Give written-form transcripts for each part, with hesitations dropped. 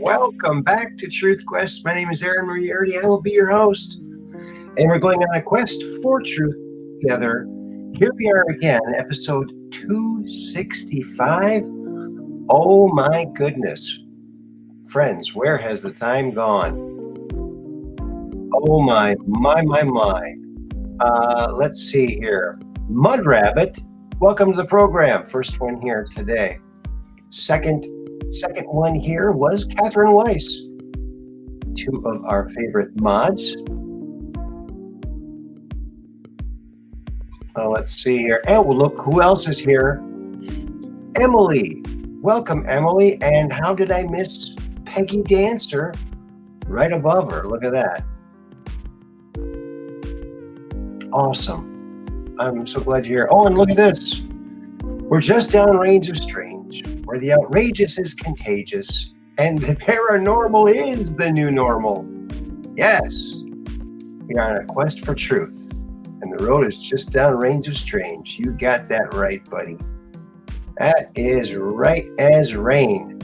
Welcome back to Truth Quest. My name is Aaron Moriarity. I will be your host. And we're going on a quest for truth together. Here we are again, episode 265. Oh my goodness. Friends, where has the time gone? Oh my. Let's see here. Mud Rabbit, welcome to the program. First one here today. Second one here was Catherine Weiss, two of our favorite mods. Let's see here. Oh, well, look who else is here. Emily. Welcome, Emily. And how did I miss Peggy Dancer right above her? Look at that. Awesome. I'm so glad you're here. Oh, and look at this. We're just downrange of strange, where the outrageous is contagious, and the paranormal is the new normal. Yes, we are on a quest for truth, and the road is just downrange of strange. You got that right, buddy. That is right as rain.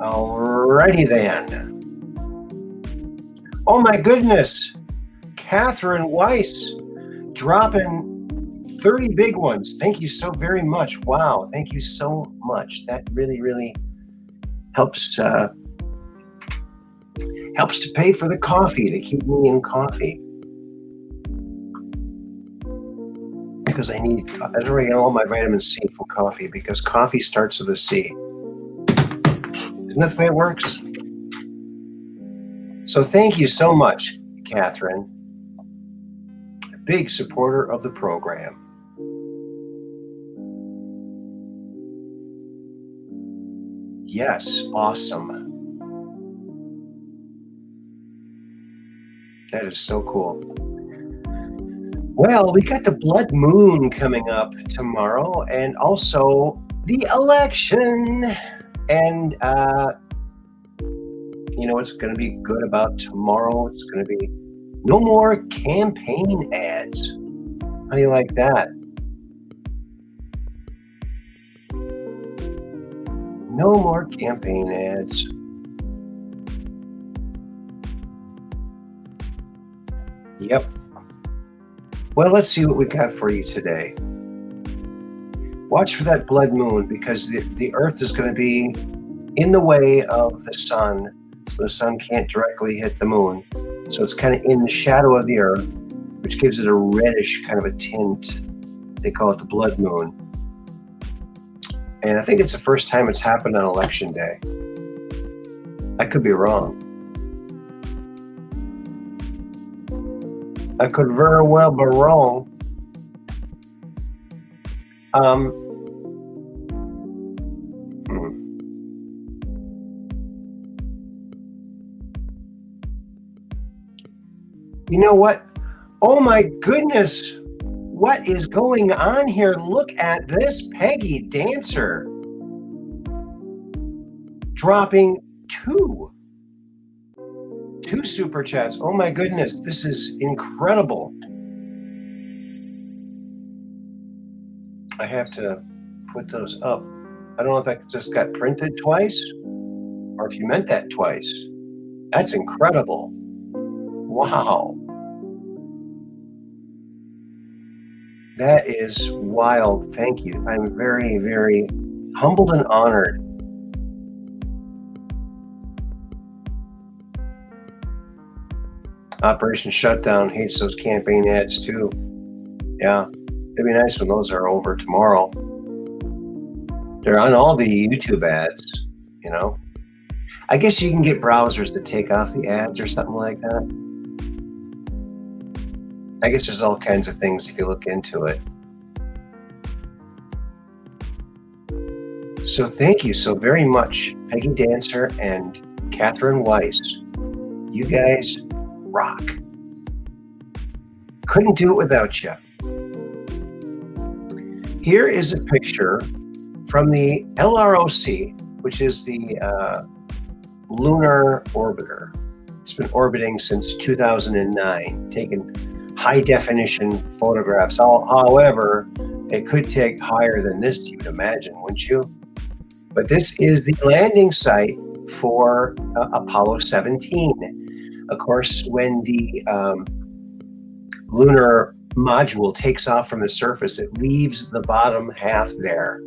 Alrighty then. Oh my goodness, Catherine Weiss dropping 30 big ones. Thank you so very much. Wow. Thank you so much. That really, really helps to pay for the coffee, to keep me in coffee. Because I already got all my vitamin C from coffee, because coffee starts with a C. Isn't that the way it works? So thank you so much, Catherine. A big supporter of the program. Yes, awesome. That is so cool. Well, we got the blood moon coming up tomorrow, and also the election. And you know what's going to be good about tomorrow? It's going to be no more campaign ads. How do you like that? No more campaign ads. Yep. Well, let's see what we got for you today. Watch for that blood moon, because the Earth is going to be in the way of the sun. So the sun can't directly hit the moon. So it's kind of in the shadow of the Earth, which gives it a reddish kind of a tint. They call it the blood moon. And I think it's the first time it's happened on election day. I could be wrong. I could very well be wrong. You know what? Oh my goodness. What is going on here? Look at this. Peggy Dancer dropping two super chats. Oh my goodness, this is incredible. I have to put those up. I don't know if that just got printed twice or if you meant that twice. That's incredible. Wow. That is wild. Thank you. I'm very, very humbled and honored. Operation Shutdown hates those campaign ads too. Yeah, it'd be nice when those are over tomorrow. They're on all the YouTube ads, you know. I guess you can get browsers to take off the ads or something like that. I guess there's all kinds of things if you look into it. So thank you so very much, Peggy Dancer and Catherine Weiss. You guys rock. Couldn't do it without you. Here is a picture from the LROC, which is the Lunar Orbiter. It's been orbiting since 2009, taking high-definition photographs. However, it could take higher than this, you'd imagine, wouldn't you? But this is the landing site for Apollo 17. Of course, when the lunar module takes off from the surface, it leaves the bottom half there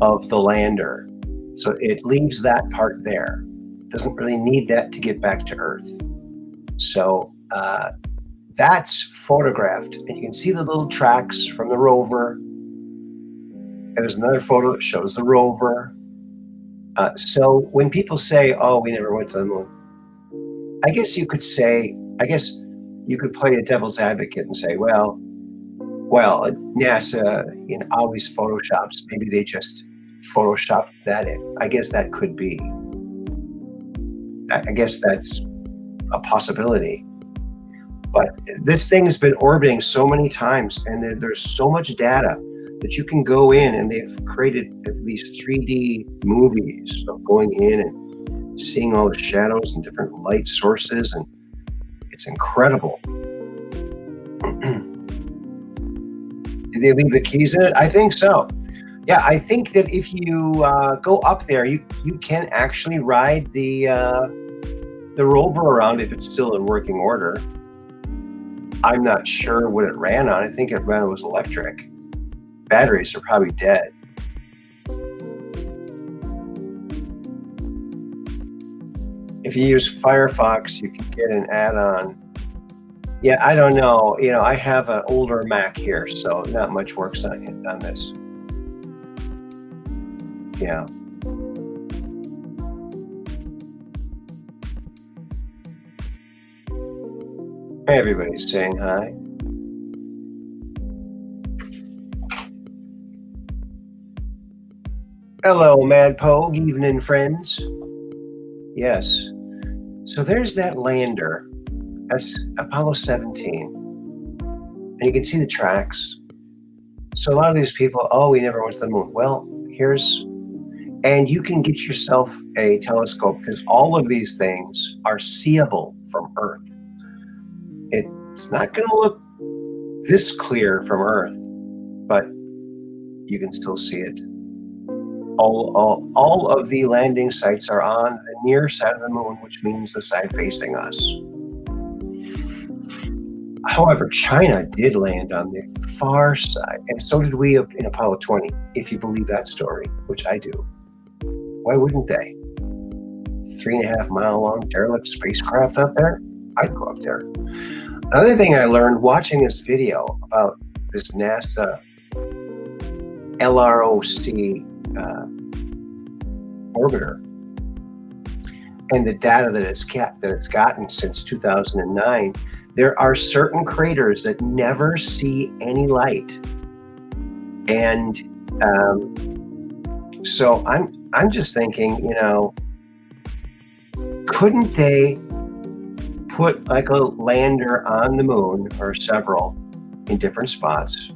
of the lander. So it leaves that part there. Doesn't really need that to get back to Earth. So that's photographed, and you can see the little tracks from the rover. And there's another photo that shows the rover. So when people say, "Oh, we never went to the moon," I guess you could play a devil's advocate and say, well, NASA, always photoshops. Maybe they just photoshopped that in. I guess that could be. I guess that's a possibility. But this thing has been orbiting so many times, and there's so much data that you can go in, and they've created these 3D movies of going in and seeing all the shadows and different light sources, and it's incredible. Did they leave the keys in it? I think so. Yeah, I think that if you go up there, you can actually ride the rover around if it's still in working order. I'm not sure what it ran on. I think it was electric. Batteries are probably dead. If you use Firefox, you can get an add-on. Yeah, I don't know. I have an older Mac here, so not much works on this. Yeah. Everybody's saying hi. Hello, Mad Pogue. Evening, friends. Yes. So there's that lander. That's Apollo 17. And you can see the tracks. So a lot of these people, we never went to the moon. Well, and you can get yourself a telescope, because all of these things are seeable from Earth. It's not going to look this clear from Earth, but you can still see it. All of the landing sites are on the near side of the moon, which means the side facing us. However, China did land on the far side, and so did we in Apollo 20, if you believe that story, which I do. Why wouldn't they? 3.5 mile long derelict spacecraft up there? I'd go up there. Another thing I learned watching this video about this NASA LROC orbiter and the data that it's gotten since 2009, there are certain craters that never see any light, and so I'm just thinking, couldn't they put like a lander on the moon, or several in different spots,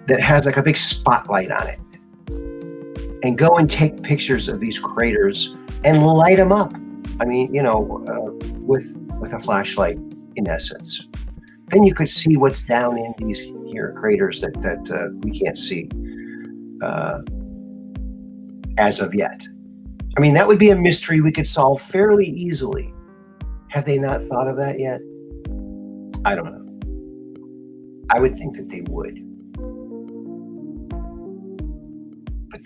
that has like a big spotlight on it, and go and take pictures of these craters and light them up? I mean, with a flashlight, in essence. Then you could see what's down in these here craters that we can't see as of yet. I mean, that would be a mystery we could solve fairly easily. Have they not thought of that yet? I don't know. I would think that they would. But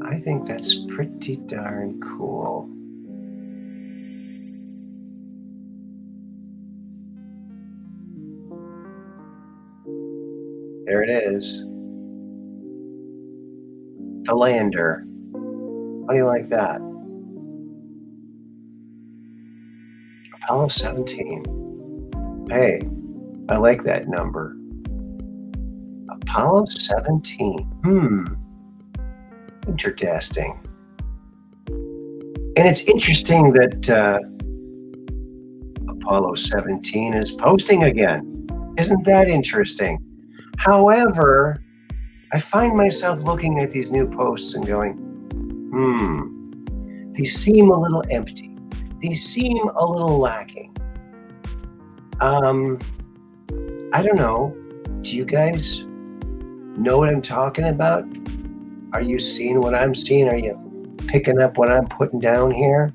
I think that's pretty darn cool. There it is. The lander. How do you like that? Apollo 17. Hey, I like that number. Apollo 17. Interesting. And it's interesting that Apollo 17 is posting again. Isn't that interesting? However, I find myself looking at these new posts and going, they seem a little empty. They seem a little lacking. I don't know. Do you guys know what I'm talking about? Are you seeing what I'm seeing? Are you picking up what I'm putting down here?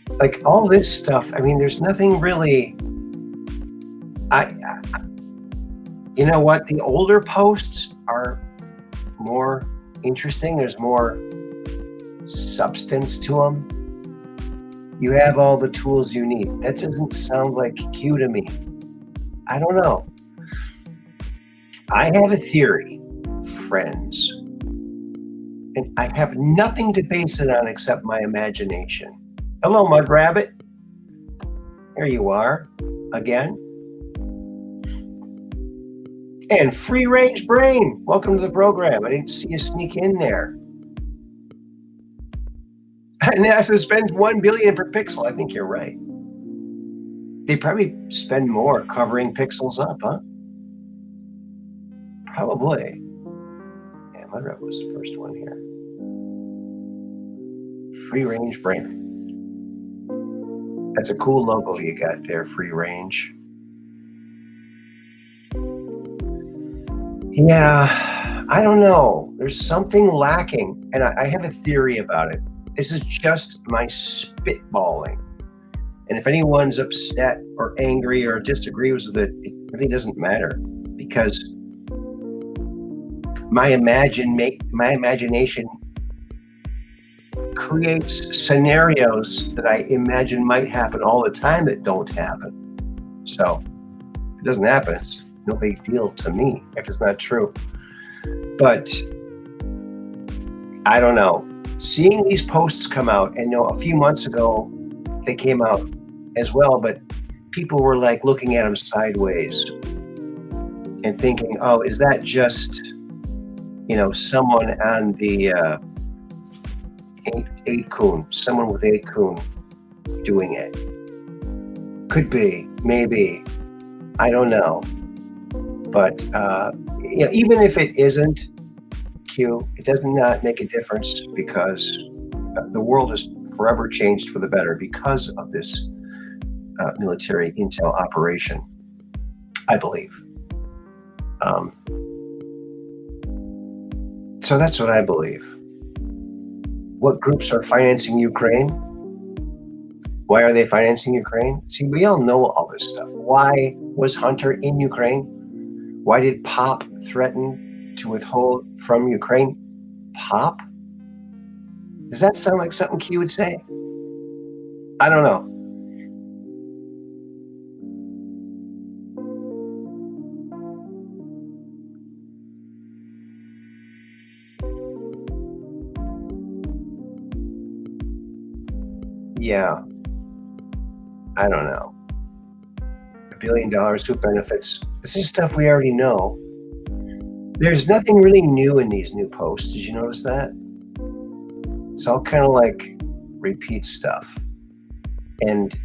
Like all this stuff, I mean, there's nothing really. You know what? The older posts are more interesting. There's more substance to them. You have all the tools you need. That doesn't sound like Q to me. I don't know. I have a theory, friends, and I have nothing to base it on except my imagination. Hello, Mud Rabbit. Here you are again. And Free Range Brain, welcome to the program. I didn't see you sneak in there. NASA spends $1 billion per pixel. I think you're right. They probably spend more covering pixels up, huh? Probably. Yeah, Mud Rabbit was the first one here. Free Range Brain. That's a cool logo you got there, Free Range. Yeah, I don't know. There's something lacking, and I have a theory about it. This is just my spitballing. And if anyone's upset or angry or disagrees with it, it really doesn't matter, because my imagination creates scenarios that I imagine might happen all the time that don't happen. So if it doesn't happen, it's no big deal to me if it's not true. But I don't know. Seeing these posts come out, and a few months ago they came out as well, but people were like looking at them sideways and thinking, oh, is that just someone on the 8kun, someone with 8kun doing it? Could be, maybe, I don't know. But even if it isn't Q, it does not make a difference, because the world has forever changed for the better because of this military intel operation, I believe. So that's what I believe. What groups are financing Ukraine? Why are they financing Ukraine? See, we all know all this stuff. Why was Hunter in Ukraine? Why did Pop threaten to withhold from Ukraine? Pop? Does that sound like something Q would say? I don't know. Yeah. I don't know. $1 billion, who benefits? This is stuff we already know. There's nothing really new in these new posts. Did you notice that? It's all kind of like repeat stuff. And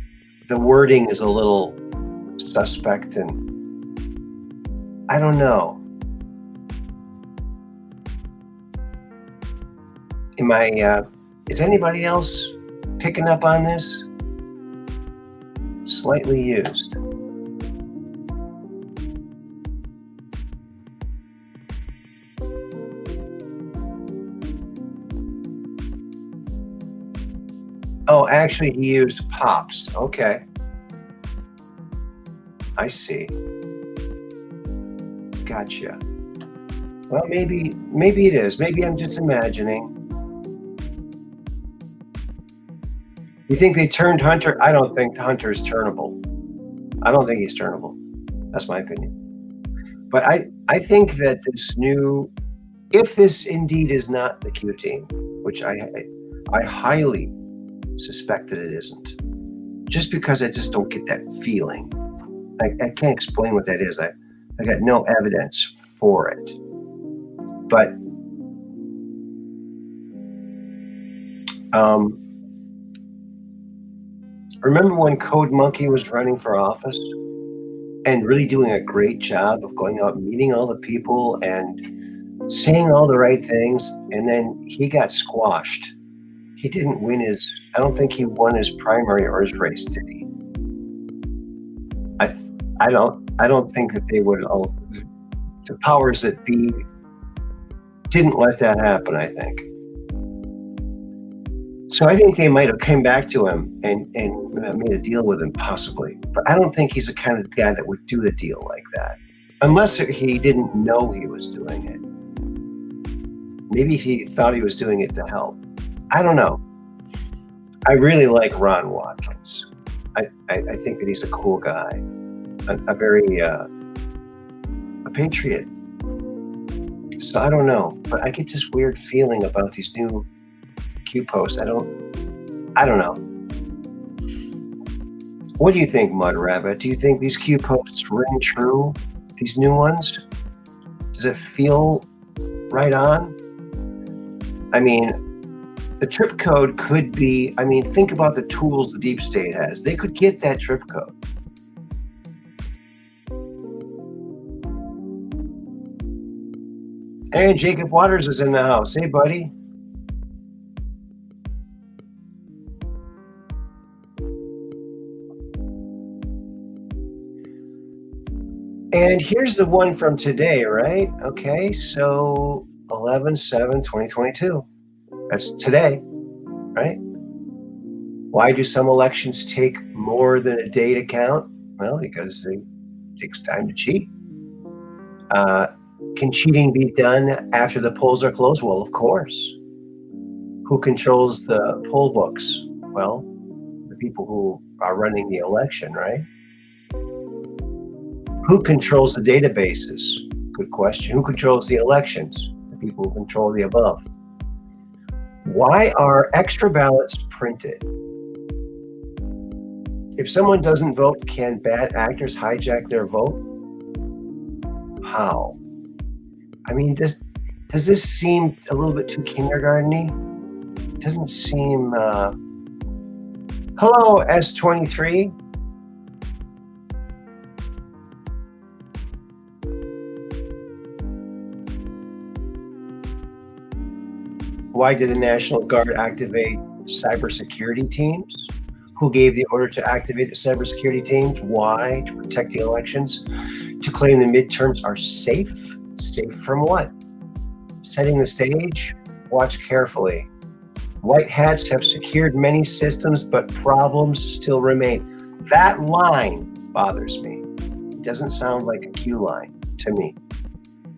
the wording is a little suspect, and I don't know. Is anybody else picking up on this? Slightly used. Oh, actually, he used pops. Okay. I see. Gotcha. Well, maybe it is. Maybe I'm just imagining. You think they turned Hunter? I don't think Hunter is turnable. I don't think he's turnable. That's my opinion. But I think that if this indeed is not the Q team, which I highly suspect that it isn't, just because I just don't get that feeling. I can't explain what that is. I got no evidence for it. But remember when Code Monkey was running for office? and really doing a great job of going out and meeting all the people and saying all the right things, and then he got squashed. He didn't win his. I don't think he won his primary or his race, did he? I don't. I don't think that they would. The powers that be didn't let that happen. I think. So I think they might have come back to him and made a deal with him, possibly. But I don't think he's the kind of guy that would do a deal like that, unless he didn't know he was doing it. Maybe he thought he was doing it to help. I don't know. I really like Ron Watkins. I think that he's a cool guy, a very a patriot. So I don't know, but I get this weird feeling about these new Q posts. I don't know. What do you think, Mud Rabbit? Do you think these Q posts ring true? These new ones? Does it feel right on? I mean, the trip code could be, think about the tools the deep state has. They could get that trip code. And Jacob Waters is in the house. Hey, buddy. And here's the one from today, right? Okay, so 11/7/2022. That's today, right? Why do some elections take more than a day to count? Well, because it takes time to cheat. Can cheating be done after the polls are closed? Well, of course. Who controls the poll books? Well, the people who are running the election, right? Who controls the databases? Good question. Who controls the elections? The people who control the above. Why are extra ballots printed? If someone doesn't vote, can bad actors hijack their vote? How? Does this seem a little bit too kindergarten-y? Doesn't seem. Hello, S23. Why did the National Guard activate cybersecurity teams? Who gave the order to activate the cybersecurity teams? Why? To protect the elections? To claim the midterms are safe? Safe from what? Setting the stage? Watch carefully. White hats have secured many systems, but problems still remain. That line bothers me. It doesn't sound like a Q line to me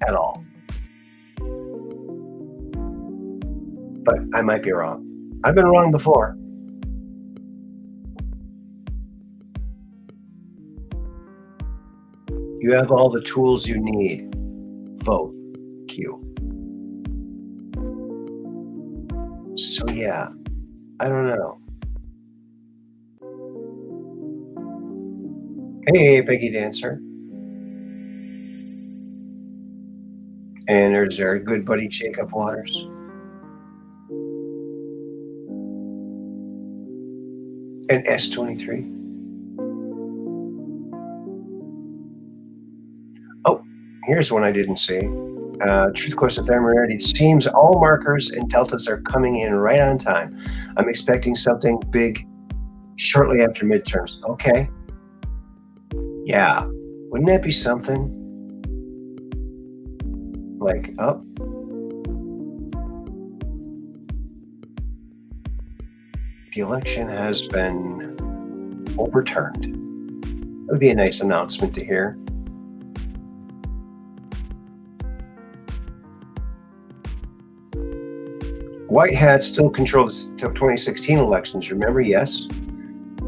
at all. But I might be wrong. I've been wrong before. You have all the tools you need. Vote Q. So yeah, I don't know. Hey, Peggy Dancer. And there's our good buddy Jacob Waters. And S23. Oh, here's one I didn't see. Truth Quest with Moriarity. It seems all markers and deltas are coming in right on time. I'm expecting something big shortly after midterms. Okay. Yeah. Wouldn't that be something? Like, the election has been overturned. That would be a nice announcement to hear. White hats still control the 2016 elections, remember? Yes.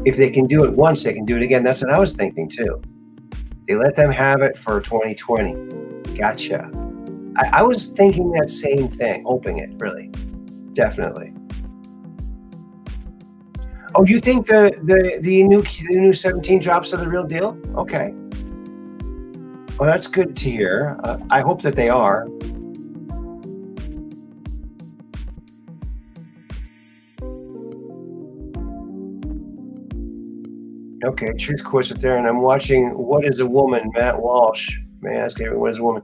If they can do it once, they can do it again. That's what I was thinking too. They let them have it for 2020. Gotcha. I was thinking that same thing, hoping it, really. Definitely. Oh, you think the new 17 drops are the real deal? Okay. Well, that's good to hear. I hope that they are. Okay, truth question there, and I'm watching What is a Woman, Matt Walsh. May I ask everyone, what is a woman?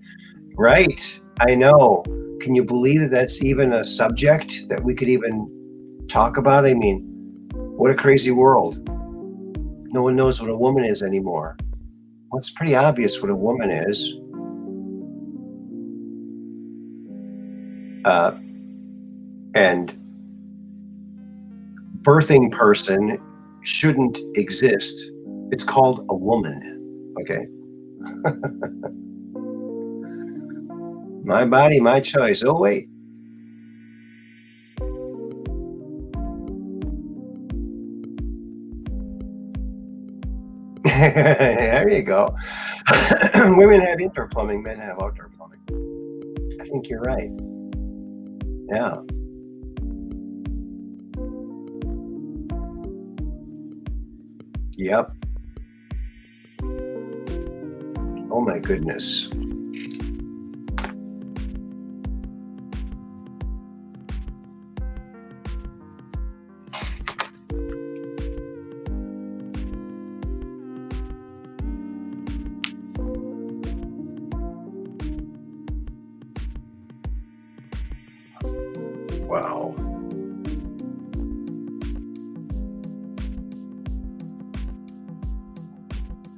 Right, I know. Can you believe that that's even a subject that we could even talk about? I mean, what a crazy world. No one knows what a woman is anymore. Well, it's pretty obvious what a woman is. And birthing person shouldn't exist. It's called a woman. Okay. My body, my choice. Oh, wait. There you go. Women have indoor plumbing, men have outdoor plumbing. I think you're right. Yeah. Yep. Oh my goodness. Wow.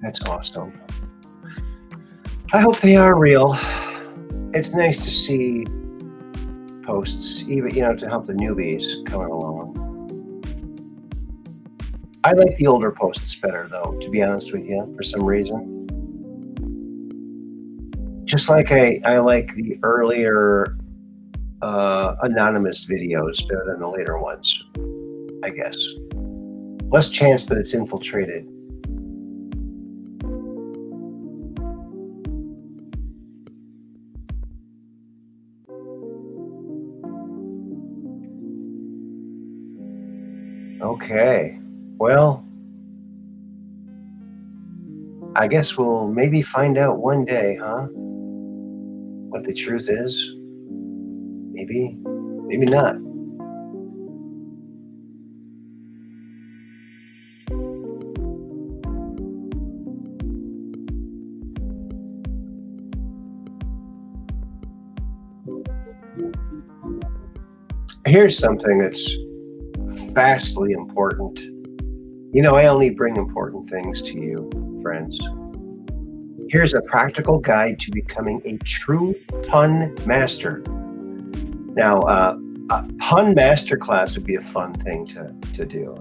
That's awesome. I hope they are real. It's nice to see posts, even, to help the newbies coming along. I like the older posts better, though, to be honest with you, for some reason. Just like I like the earlier anonymous videos better than the later ones, I guess. Less chance that it's infiltrated. Okay, well, I guess we'll maybe find out one day, huh? What the truth is. Maybe, maybe not. Here's something that's vastly important. I only bring important things to you, friends. Here's a practical guide to becoming a true pun master. Now, a pun masterclass would be a fun thing to do,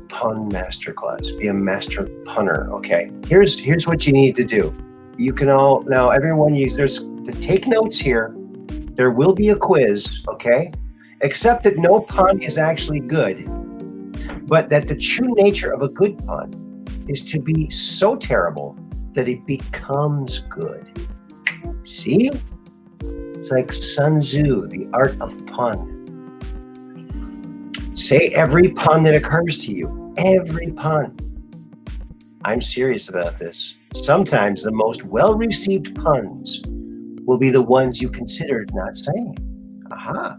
Pun masterclass. Be a master punner, okay? Here's what you need to do. You can now everyone take notes here. There will be a quiz, okay? Except that no pun is actually good, but that the true nature of a good pun is to be so terrible that it becomes good. See? It's like Sun Tzu, the art of pun. Say every pun that occurs to you. Every pun. I'm serious about this. Sometimes the most well-received puns will be the ones you considered not saying. Aha.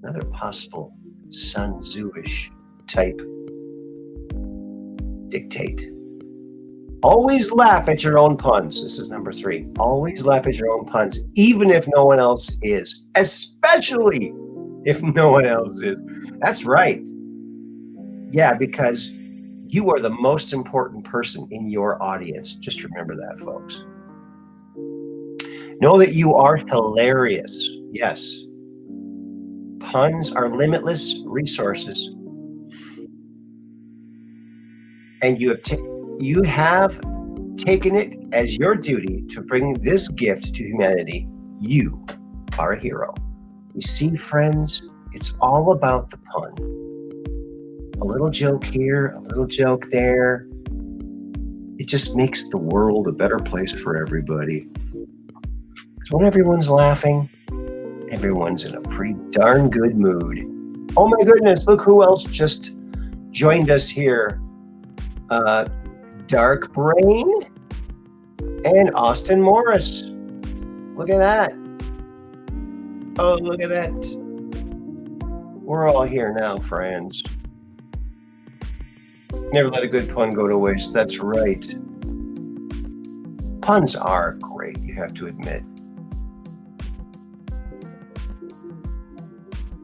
Another possible Sun Tzu-ish type dictate. Always laugh at your own puns. This is number 3. Always laugh at your own puns, even if no one else is. Especially if no one else is. That's right. Yeah, because you are the most important person in your audience. Just remember that, folks. Know that you are hilarious. Yes. Puns are limitless resources. And you have taken it as your duty to bring this gift to humanity. You are a hero. You see, friends, it's all about the pun. A little joke here, a little joke there. It just makes the world a better place for everybody. So when everyone's laughing, everyone's in a pretty darn good mood. Oh my goodness, look who else just joined us here. Dark Brain and Austin Morris. Look at that. Oh, look at that. We're all here now, friends. Never let a good pun go to waste. That's right. Puns are great, you have to admit.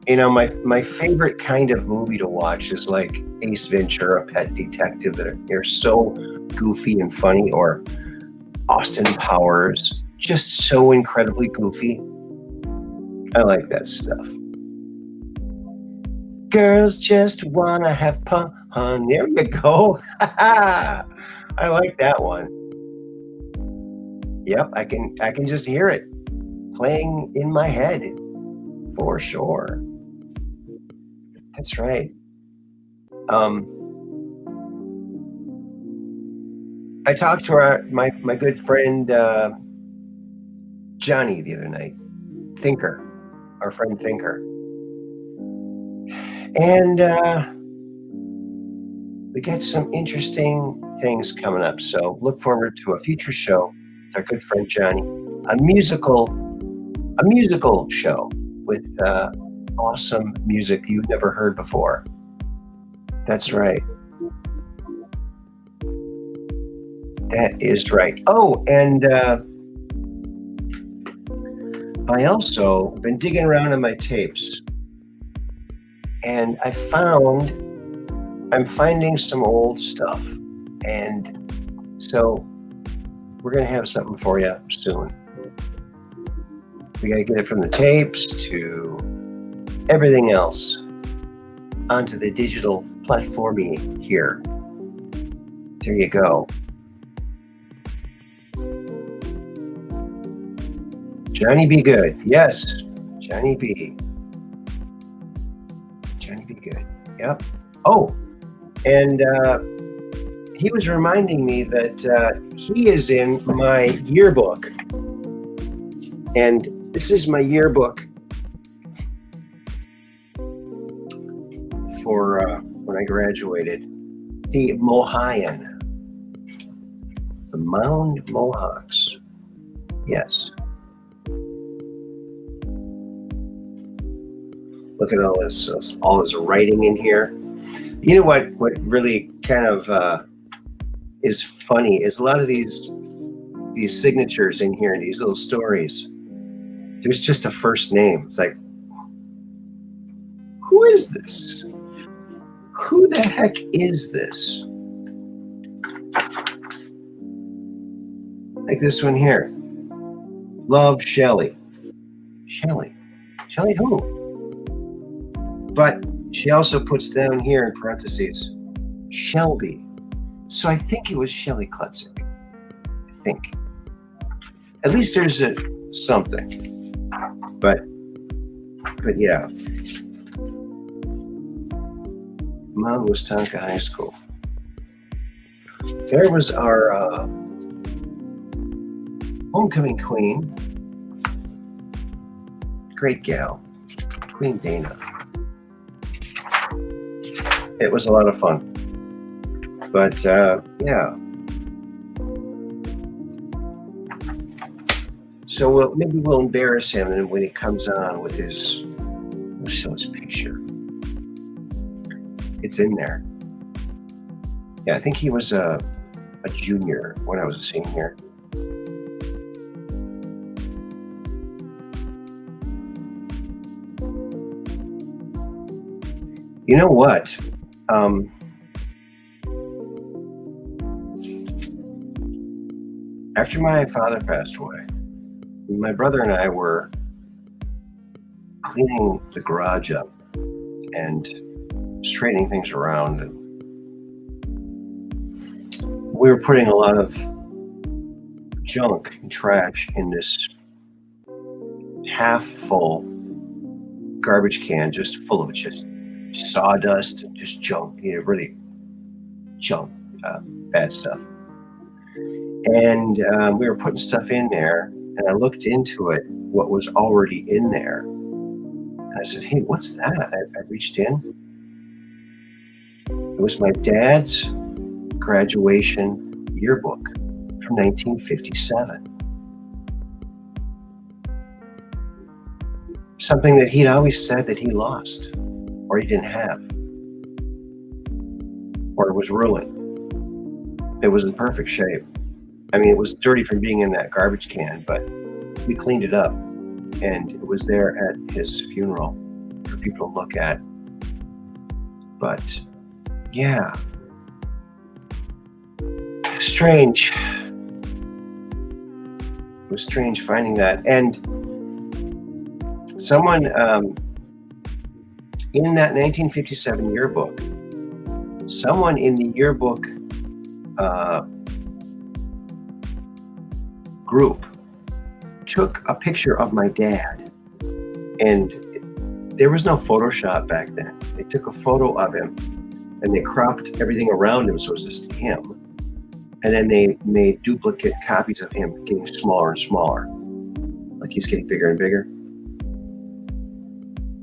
You know, my favorite kind of movie to watch is like Ace Ventura, Pet Detective. They're so goofy and funny, or Austin Powers, just so incredibly goofy. I like that stuff. Girls just wanna have fun. There you go. I like that one. Yep, I can just hear it playing in my head for sure. That's right. I talked to my good friend Johnny the other night, Thinker, our friend Thinker, and we got some interesting things coming up. So look forward to a future show with our good friend Johnny, a musical show with awesome music you've never heard before. That's right. That is right. Oh, and I also been digging around in my tapes, and I'm finding some old stuff, and so we're gonna have something for you soon. We gotta get it from the tapes to everything else onto the digital platformy here. There you go. Johnny B. Good. Yes, Johnny B. Johnny B. Good. Yep. Oh, and he was reminding me that he is in my yearbook. And this is my yearbook for when I graduated. The Mohian. The Mound Mohawks. Yes. Look at all this writing in here. You know what really kind of is funny is a lot of these signatures in here, these little stories. There's just a first name. It's like, who is this? Who the heck is this? Like this one here. Love, Shelley. Shelley who? But she also puts down here in parentheses, Shelby. So I think it was Shelley Klutzik. I think. At least there's something. But yeah. Mount Wisconka High School. There was our homecoming queen. Great gal. Queen Dana. It was a lot of fun. But yeah. So maybe we'll embarrass him, and when he comes on with his, we'll show his picture. It's in there. Yeah, I think he was a junior when I was a senior. You know what? After my father passed away, my brother and I were cleaning the garage up and straightening things around. And we were putting a lot of junk and trash in this half full garbage can, just full of just sawdust and just junk, really junk, bad stuff. And we were putting stuff in there, and I looked into it, what was already in there. And I said, hey, what's that? I reached in. It was my dad's graduation yearbook from 1957. Something that he'd always said that he lost, or he didn't have, or it was ruined. It was in perfect shape. I mean, it was dirty from being in that garbage can, but we cleaned it up, and it was there at his funeral for people to look at. But yeah, strange. It was strange finding that. And someone in that 1957 yearbook, someone in the yearbook group took a picture of my dad, and there was no Photoshop back then. They took a photo of him and they cropped everything around him so it was just him. And then they made duplicate copies of him getting smaller and smaller. Like he's getting bigger and bigger.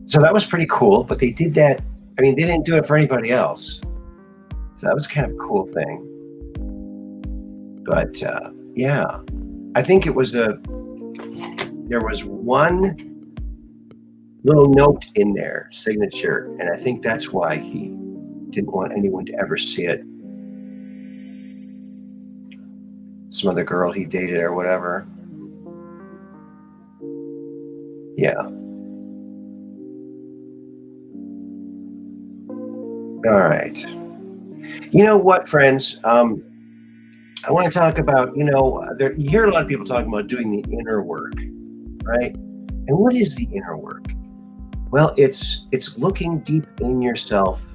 So that was pretty cool, but they did that. I mean, they didn't do it for anybody else. So that was kind of a cool thing. But yeah, I think it was there was one little note in there, signature, and I think that's why he didn't want anyone to ever see it. Some other girl he dated or whatever. Yeah. All right. You know what, friends? I want to talk about, you hear a lot of people talking about doing the inner work, right? And what is the inner work? Well, it's looking deep in yourself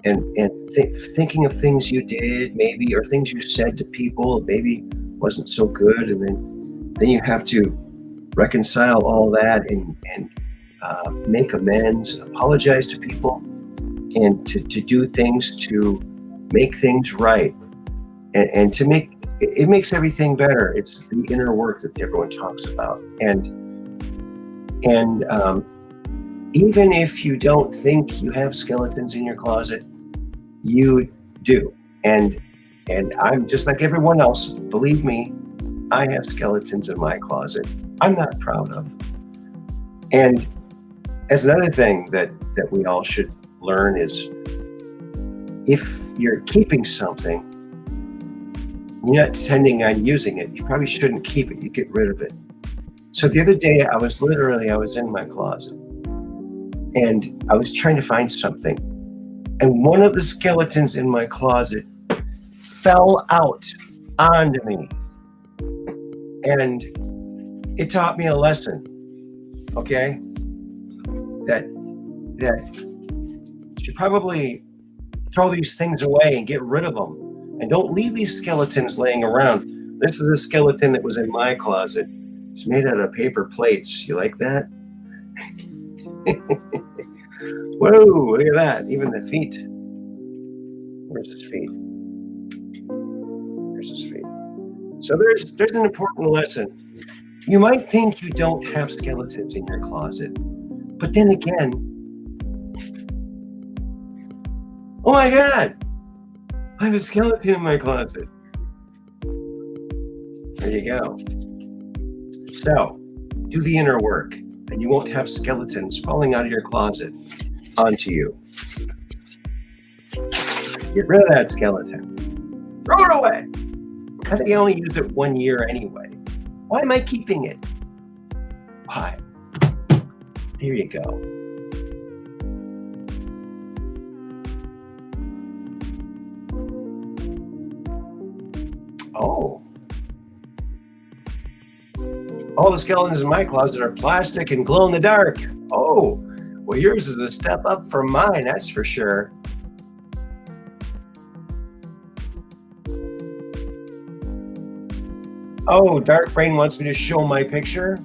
and thinking of things you did, maybe, or things you said to people, maybe wasn't so good, and then you have to reconcile all that and make amends, apologize to people, and to do things to make things right, and to make it makes everything better. It's the inner work that everyone talks about, and even if you don't think you have skeletons in your closet, you do. And I'm just like everyone else. Believe me, I have skeletons in my closet I'm not proud of. And as another thing that we all should learn is, if you're keeping something, you're not intending on using it, you probably shouldn't keep it. You get rid of it. So the other day, I was in my closet and I was trying to find something. And one of the skeletons in my closet fell out onto me. And it taught me a lesson, okay? That you should probably throw these things away and get rid of them. And don't leave these skeletons laying around. This is a skeleton that was in my closet. It's made out of paper plates. You like that? Whoa, look at that. Even the feet. Where's his feet? There's his feet. So there's an important lesson. You might think you don't have skeletons in your closet, but then again, oh my God, I have a skeleton in my closet. There you go. So do the inner work, and you won't have skeletons falling out of your closet onto you. Get rid of that skeleton. Throw it away. I think I only used it 1 year anyway. Why am I keeping it? Why? There you go. Oh. All the skeletons in my closet are plastic and glow in the dark. Oh, well, yours is a step up from mine, that's for sure. Oh, Dark Brain wants me to show my picture.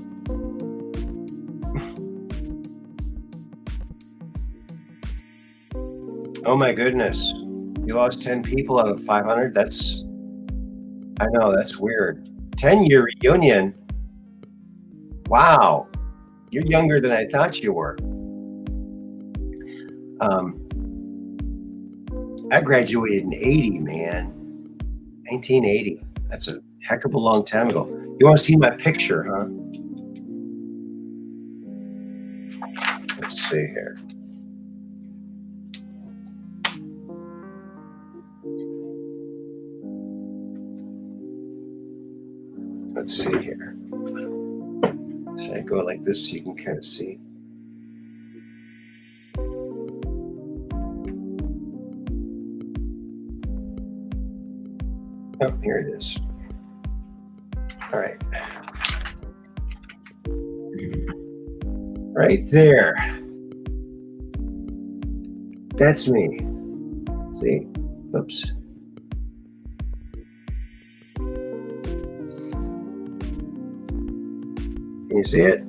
Oh my goodness. You lost 10 people out of 500? I know, that's weird. 10-year reunion. Wow. You're younger than I thought you were. I graduated in 80, man. 1980. That's a heck of a long time ago. You want to see my picture, huh? Let's see here. let's see here. Should I go like this so you can kind of see? Oh, here it is. All right. Right there. That's me. See? Oops. Can you see it?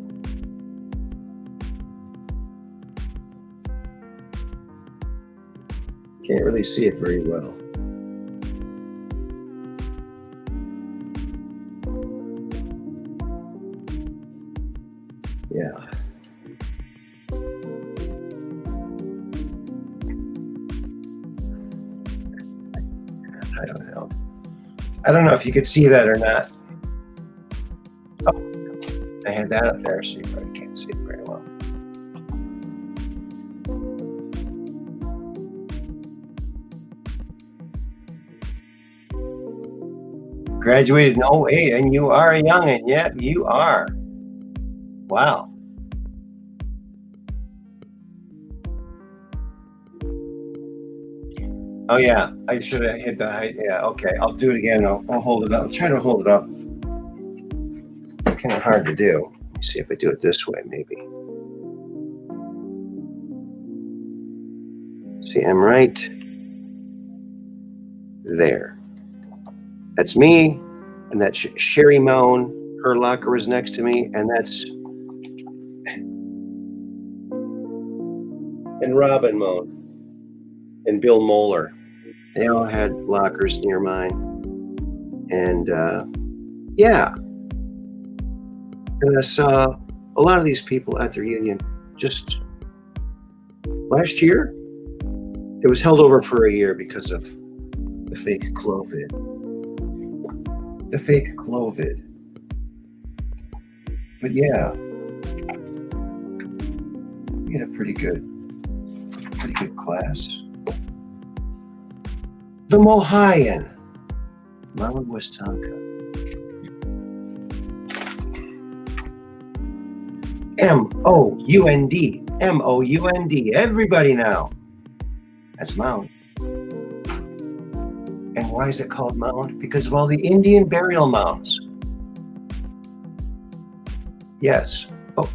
Can't really see it very well. Yeah. I don't know. I don't know if you could see that or not. Oh, I had that up there, so you probably can't see it very well. Graduated in 08, and you are a youngin'. Yep, you are. Wow. Oh yeah, I should have hit the height. Yeah, okay. I'll do it again. I'll hold it up. I'll try to hold it up. It's kind of hard to do. Let me see if I do it this way, maybe. See, I'm right there. That's me, and that's Sherry Moan. Her locker was next to me, and that's and Robin Moan and Bill Moeller. They all had lockers near mine. And yeah. And I saw a lot of these people at the reunion just last year. It was held over for a year because of the fake COVID. The fake COVID. But yeah, we had a pretty good class. The Mohian, Mount Westonka. M-O-U-N-D. M-O-U-N-D. Everybody now. That's Mound. And why is it called Mound? Because of all the Indian burial mounds. Yes. Oh.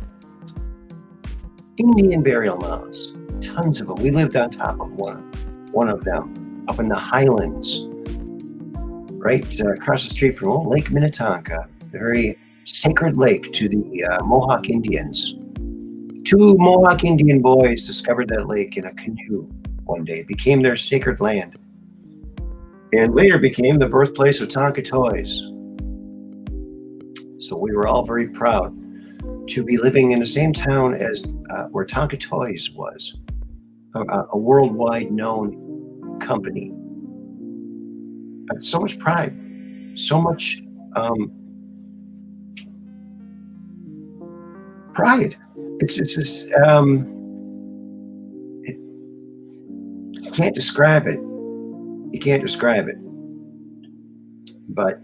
Indian burial mounds. Tons of them. We lived on top of one of them. Up in the Highlands, right across the street from Lake Minnetonka, the very sacred lake to the Mohawk Indians. 2 Mohawk Indian boys discovered that lake in a canoe one day. It became their sacred land, and later became the birthplace of Tonka toys. So we were all very proud to be living in the same town as where Tonka Toys was, a worldwide known company. So much pride, so much pride. It's just you can't describe it. You can't describe it. But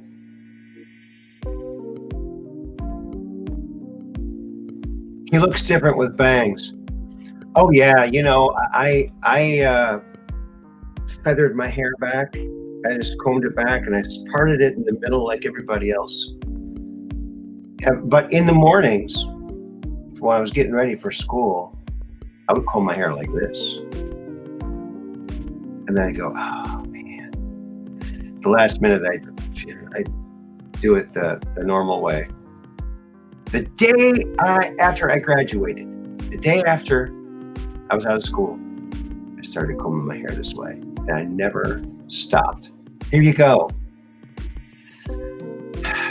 he looks different with bangs. Oh yeah, you know, I feathered my hair back. I just combed it back and I just parted it in the middle like everybody else. But in the mornings, when I was getting ready for school, I would comb my hair like this. And then I'd go, oh man. The last minute I do it the normal way. The day after I graduated, the day after I was out of school, I started combing my hair this way. And I never stopped. Here you go.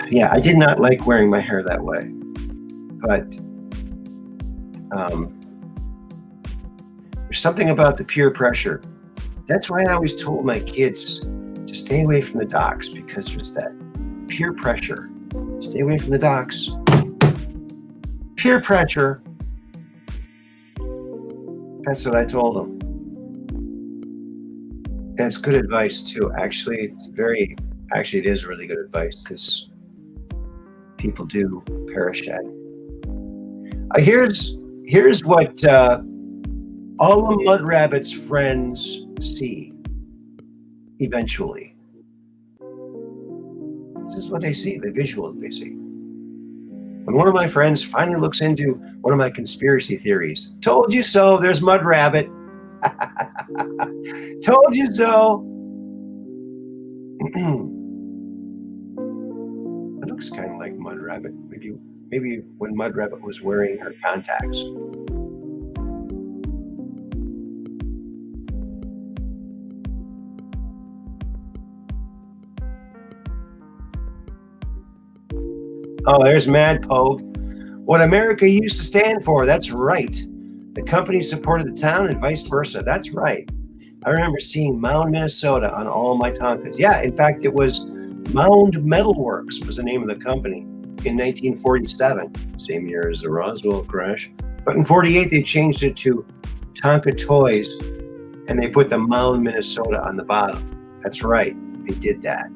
Yeah, I did not like wearing my hair that way. But there's something about the peer pressure. That's why I always told my kids to stay away from the docks, because there's that peer pressure. Stay away from the docks. Peer pressure. That's what I told them. And it's good advice too. Actually, it is really good advice, because people do parashed. Here's what all of Mud Rabbit's friends see eventually. This is what they see, the visual that they see. When one of my friends finally looks into one of my conspiracy theories, told you so, there's Mud Rabbit. Told you so. It looks kind of like Mud Rabbit. Maybe when Mud Rabbit was wearing her contacts. Oh, there's Mad Pogue. What America used to stand for. That's right. The company supported the town and vice versa. That's right. I remember seeing Mound, Minnesota on all my Tonkas. Yeah, in fact, it was Mound Metalworks was the name of the company in 1947, same year as the Roswell crash. But in 48, they changed it to Tonka Toys, and they put the Mound, Minnesota on the bottom. That's right. They did that.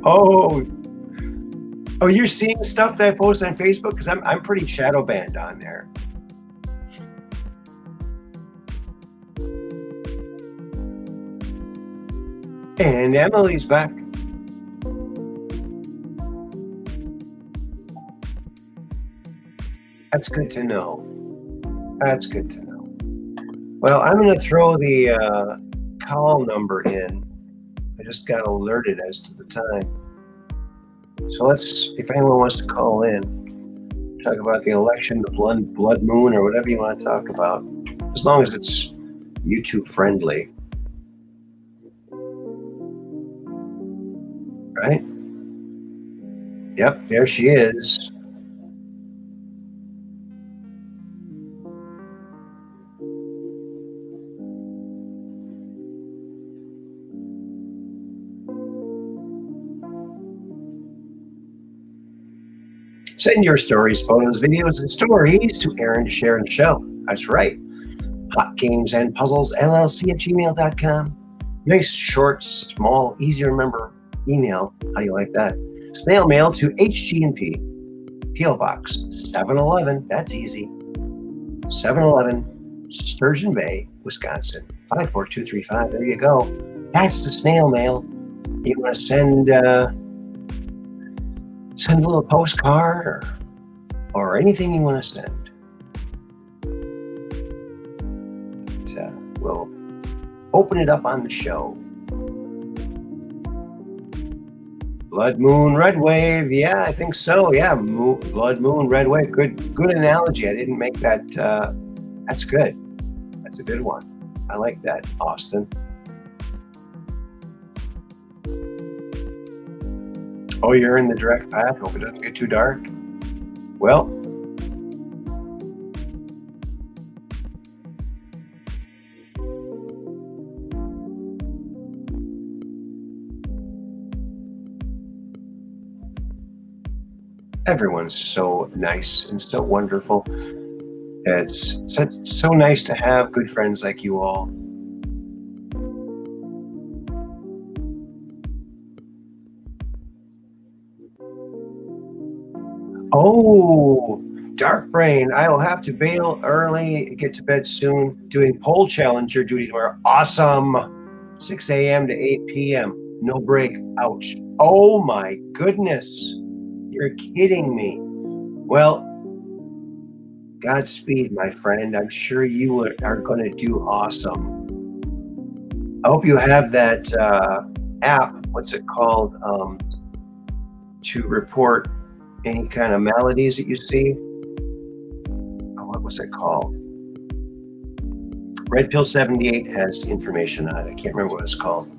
Oh, you're seeing stuff that I post on Facebook? Because I'm pretty shadow banned on there. And Emily's back. That's good to know. That's good to know. Well, I'm going to throw the call number in. I just got alerted as to the time. So if anyone wants to call in, talk about the election, the blood moon, or whatever you want to talk about, as long as it's YouTube friendly. Right? Yep, there she is. Send your stories, photos, videos, and stories to Aaron to share in the show. That's right. hotgamesandpuzzlesllc at gmail.com. Nice, short, small, easy to remember email. How do you like that? Snail mail to HG&P, P.O. Box 711. That's easy. 711 Sturgeon Bay, Wisconsin 54235. There you go. That's the snail mail. You want to send a little postcard or anything you want to send. We'll open it up on the show. Blood Moon, Red Wave. Yeah, I think so. Yeah, Blood Moon, Red Wave. Good analogy. I didn't make that. That's good. That's a good one. I like that, Austin. Oh, you're in the direct path. Hope it doesn't get too dark. Well, everyone's so nice and so wonderful. It's so nice to have good friends like you all. Oh, Dark Brain. I will have to bail early, get to bed soon. Doing pole challenger duty tomorrow. Awesome. 6 a.m. to 8 p.m. No break. Ouch. Oh my goodness. You're kidding me. Well, Godspeed, my friend. I'm sure you are going to do awesome. I hope you have that app. What's it called? To report any kind of maladies that you see. Oh, what was it called? Red Pill 78 has information on it. I can't remember what it's called.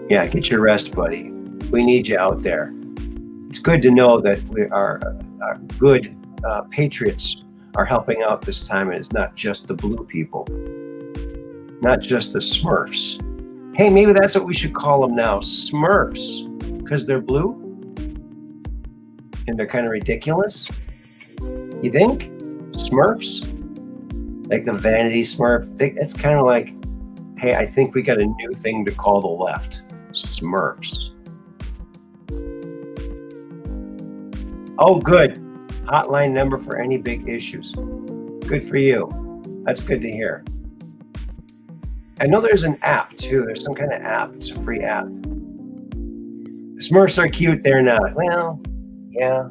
Yeah, get your rest, buddy. We need you out there. It's good to know that we are good patriots are helping out this time, and it's not just the blue people, not just the Smurfs. Hey, maybe that's what we should call them now, Smurfs. Because they're blue and they're kind of ridiculous. You think? Smurfs? like the vanity smurf. It's kind of like, hey, I think we got a new thing to call the left, Smurfs. Oh, good. Hotline number for any big issues. Good for you. That's good to hear. I know there's an app too. There's some kind of app. It's a free app. The Smurfs are cute. They're not. Well, yeah.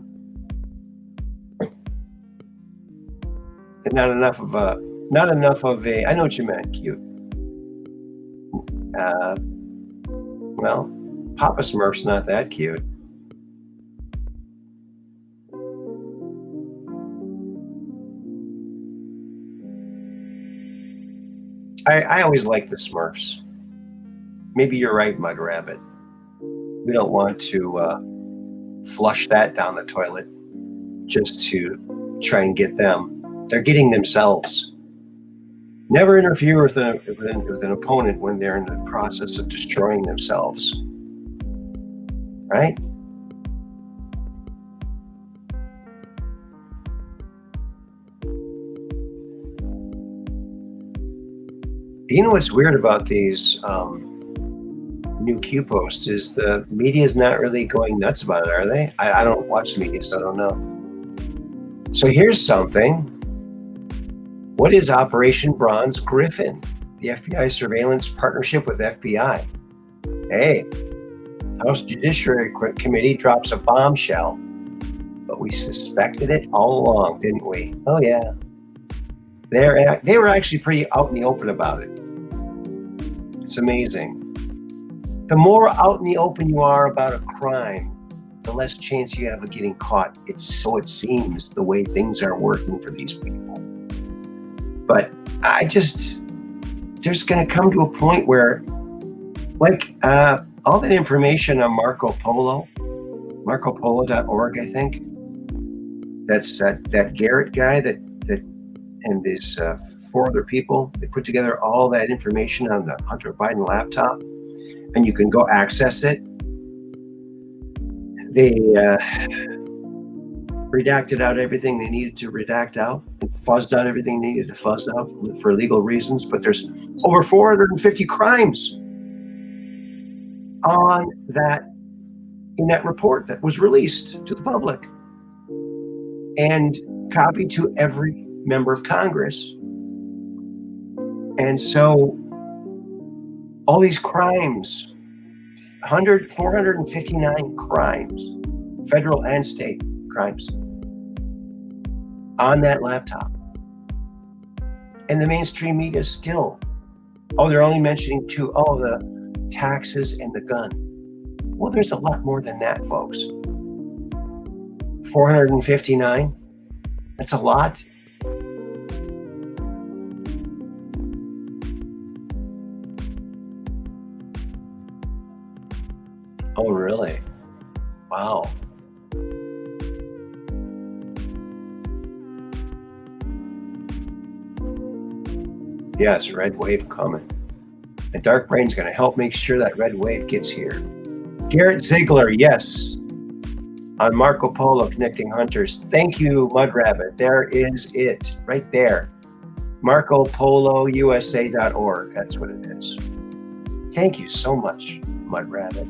Not enough of a. I know what you meant. Cute. Well, Papa Smurf's not that cute. I always like the Smurfs. Maybe you're right, Mud Rabbit. We don't want to flush that down the toilet just to try and get them. They're getting themselves. Never interfere with an opponent when they're in the process of destroying themselves. Right? You know what's weird about these new Q posts is the media is not really going nuts about it, are they? I don't watch the media, so I don't know. So here's something. What is Operation Bronze Griffin? The FBI surveillance partnership with FBI. Hey, House Judiciary Committee drops a bombshell, but we suspected it all along, didn't we? Oh yeah. They were actually pretty out in the open about it. It's amazing. The more out in the open you are about a crime, the less chance you have of getting caught. So it seems the way things are working for these people. But there's going to come to a point where, like, all that information on Marco Polo, marcopolo.org, I think, that's that Garrett guy that and these 4 other people, they put together all that information on the Hunter Biden laptop, and you can go access it. They redacted out everything they needed to redact out and fuzzed out everything they needed to fuzz out for legal reasons. But there's over 450 crimes on in that report that was released to the public and copied to every member of Congress. And so all these crimes, 459 crimes, federal and state crimes, on that laptop. And the mainstream media still, they're only mentioning 2, the taxes and the gun. Well, there's a lot more than that, folks. 459, that's a lot. Oh, really? Wow. Yes, red wave coming. And Dark Brain's going to help make sure that red wave gets here. Garrett Ziegler, yes. On Marco Polo connecting hunters. Thank you, Mud Rabbit. There is it, right there. MarcoPoloUSA.org. That's what it is. Thank you so much, Mud Rabbit.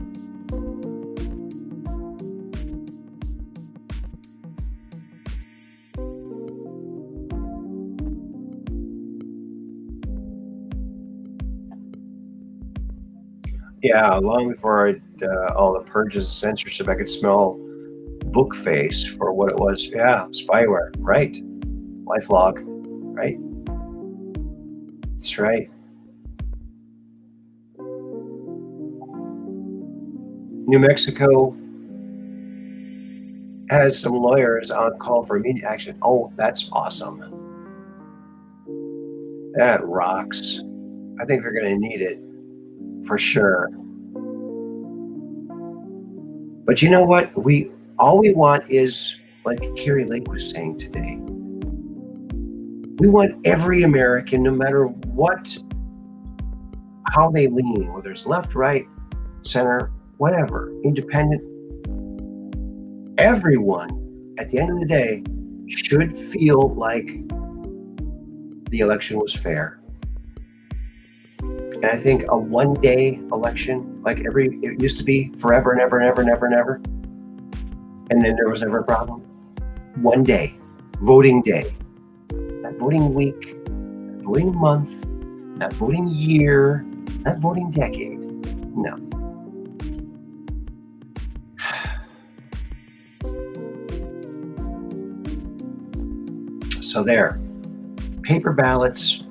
Yeah, long before all the purges and censorship, I could smell Bookface for what it was. Yeah, spyware, right? LifeLog, right? That's right. New Mexico has some lawyers on call for immediate action. Oh, that's awesome. That rocks. I think they're going to need it for sure. But you know what? All we want is, like Carrie Lake was saying today, we want every American, no matter how they lean, whether it's left, right, center, whatever, independent, everyone at the end of the day should feel like the election was fair. And I think a one-day election, like it used to be forever and ever and ever and ever and ever, and then there was never a problem. One day, voting day, not voting week, not voting month, not voting year, not voting decade. No. So there, paper ballots,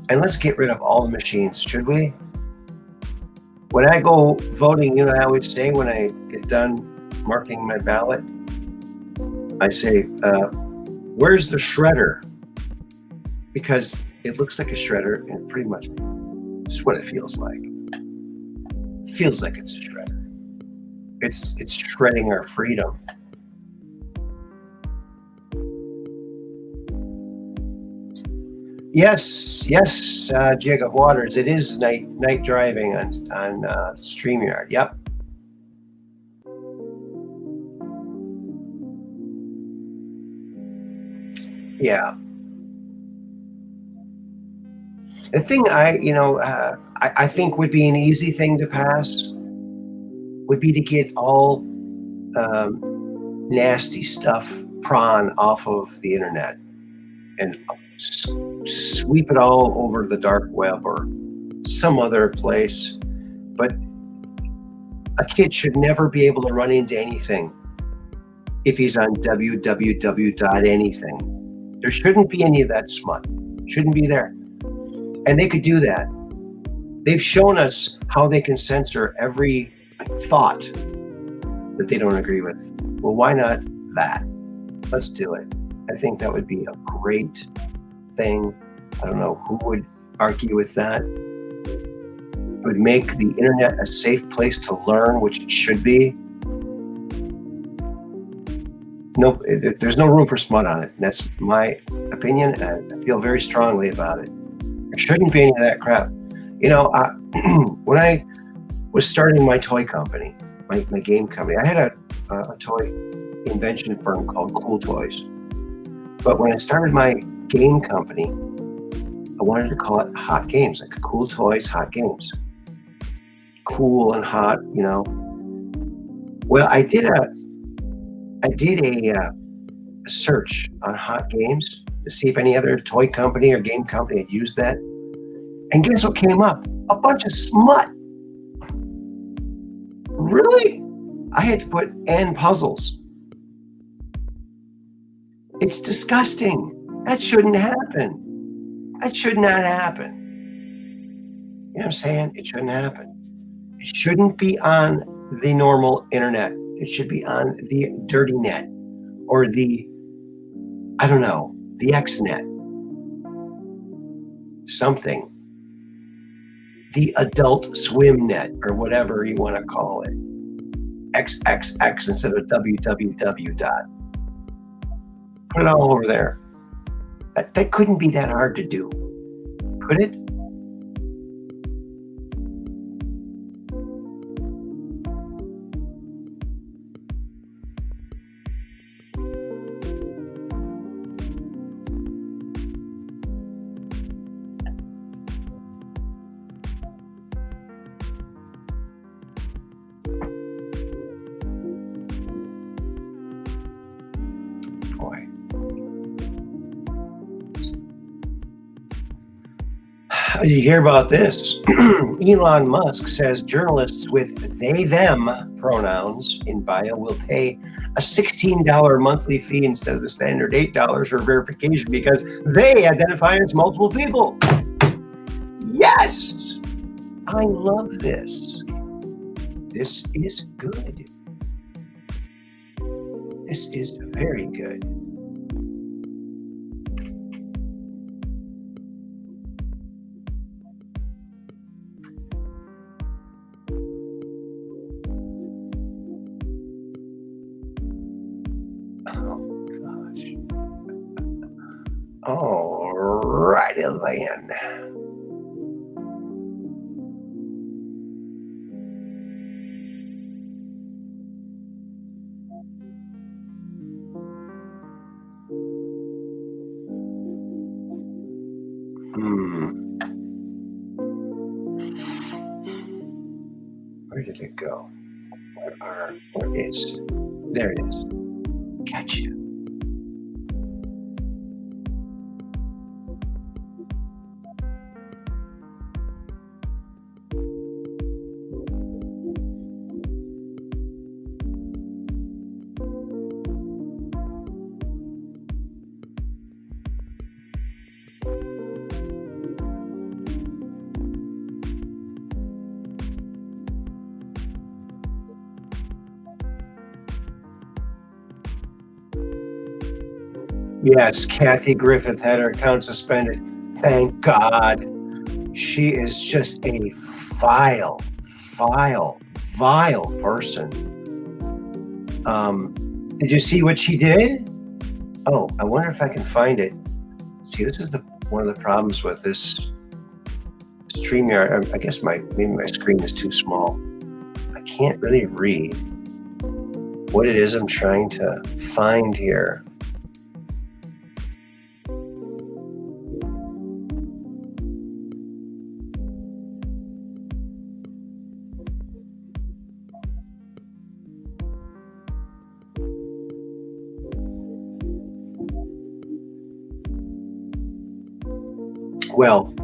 and let's get rid of all the machines, should we? When I go voting, you know, I always say when I get done marking my ballot, I say, where's the shredder? Because it looks like a shredder, and pretty much it's what it feels like. It feels like it's a shredder. It's shredding our freedom. Yes, Jacob Waters. It is night driving on StreamYard. Yep. Yeah. The thing I think would be an easy thing to pass would be to get all nasty stuff, prawn, off of the internet and sweep it all over the dark web or some other place. But a kid should never be able to run into anything if he's on www.anything. There shouldn't be any of that smut. Shouldn't be there. And they could do that. They've shown us how they can censor every thought that they don't agree with. Well, why not that? Let's do it. I think that would be a great thing. I don't know who would argue with that. It would make the internet a safe place to learn, which it should be. No, there's no room for smut on it. And that's my opinion, and I feel very strongly about it. There shouldn't be any of that crap. You know, when I was starting my toy company, my game company, I had a toy invention firm called Cool Toys. But when I started my game company, I wanted to call it Hot Games, like Cool Toys, Hot Games. Cool and hot, you know. Well, I did a search on Hot Games to see if any other toy company or game company had used that. And guess what came up? A bunch of smut. Really? I had to put "and puzzles." It's disgusting. That shouldn't happen. That should not happen. You know what I'm saying? It shouldn't happen. It shouldn't be on the normal internet. It should be on the dirty net or the, I don't know, the XNet. Something. The Adult Swim net or whatever you want to call it. XXX instead of www. Put it all over there. That couldn't be that hard to do, could it? Boy. Did you hear about this? Elon Musk says journalists with they/them pronouns in bio will pay a $16 monthly fee instead of the standard $8 for verification because they identify as multiple people. Yes! I love this. This is good. This is very good. All righty then. did it go? Where is? There it is. Gotcha. Yes, Kathy Griffith had her account suspended. Thank God. She is just a vile person. Did you see what she did? Oh, I wonder if I can find it. See, this is one of the problems with this StreamYard. I guess maybe my screen is too small. I can't really read what it is I'm trying to find here. Well,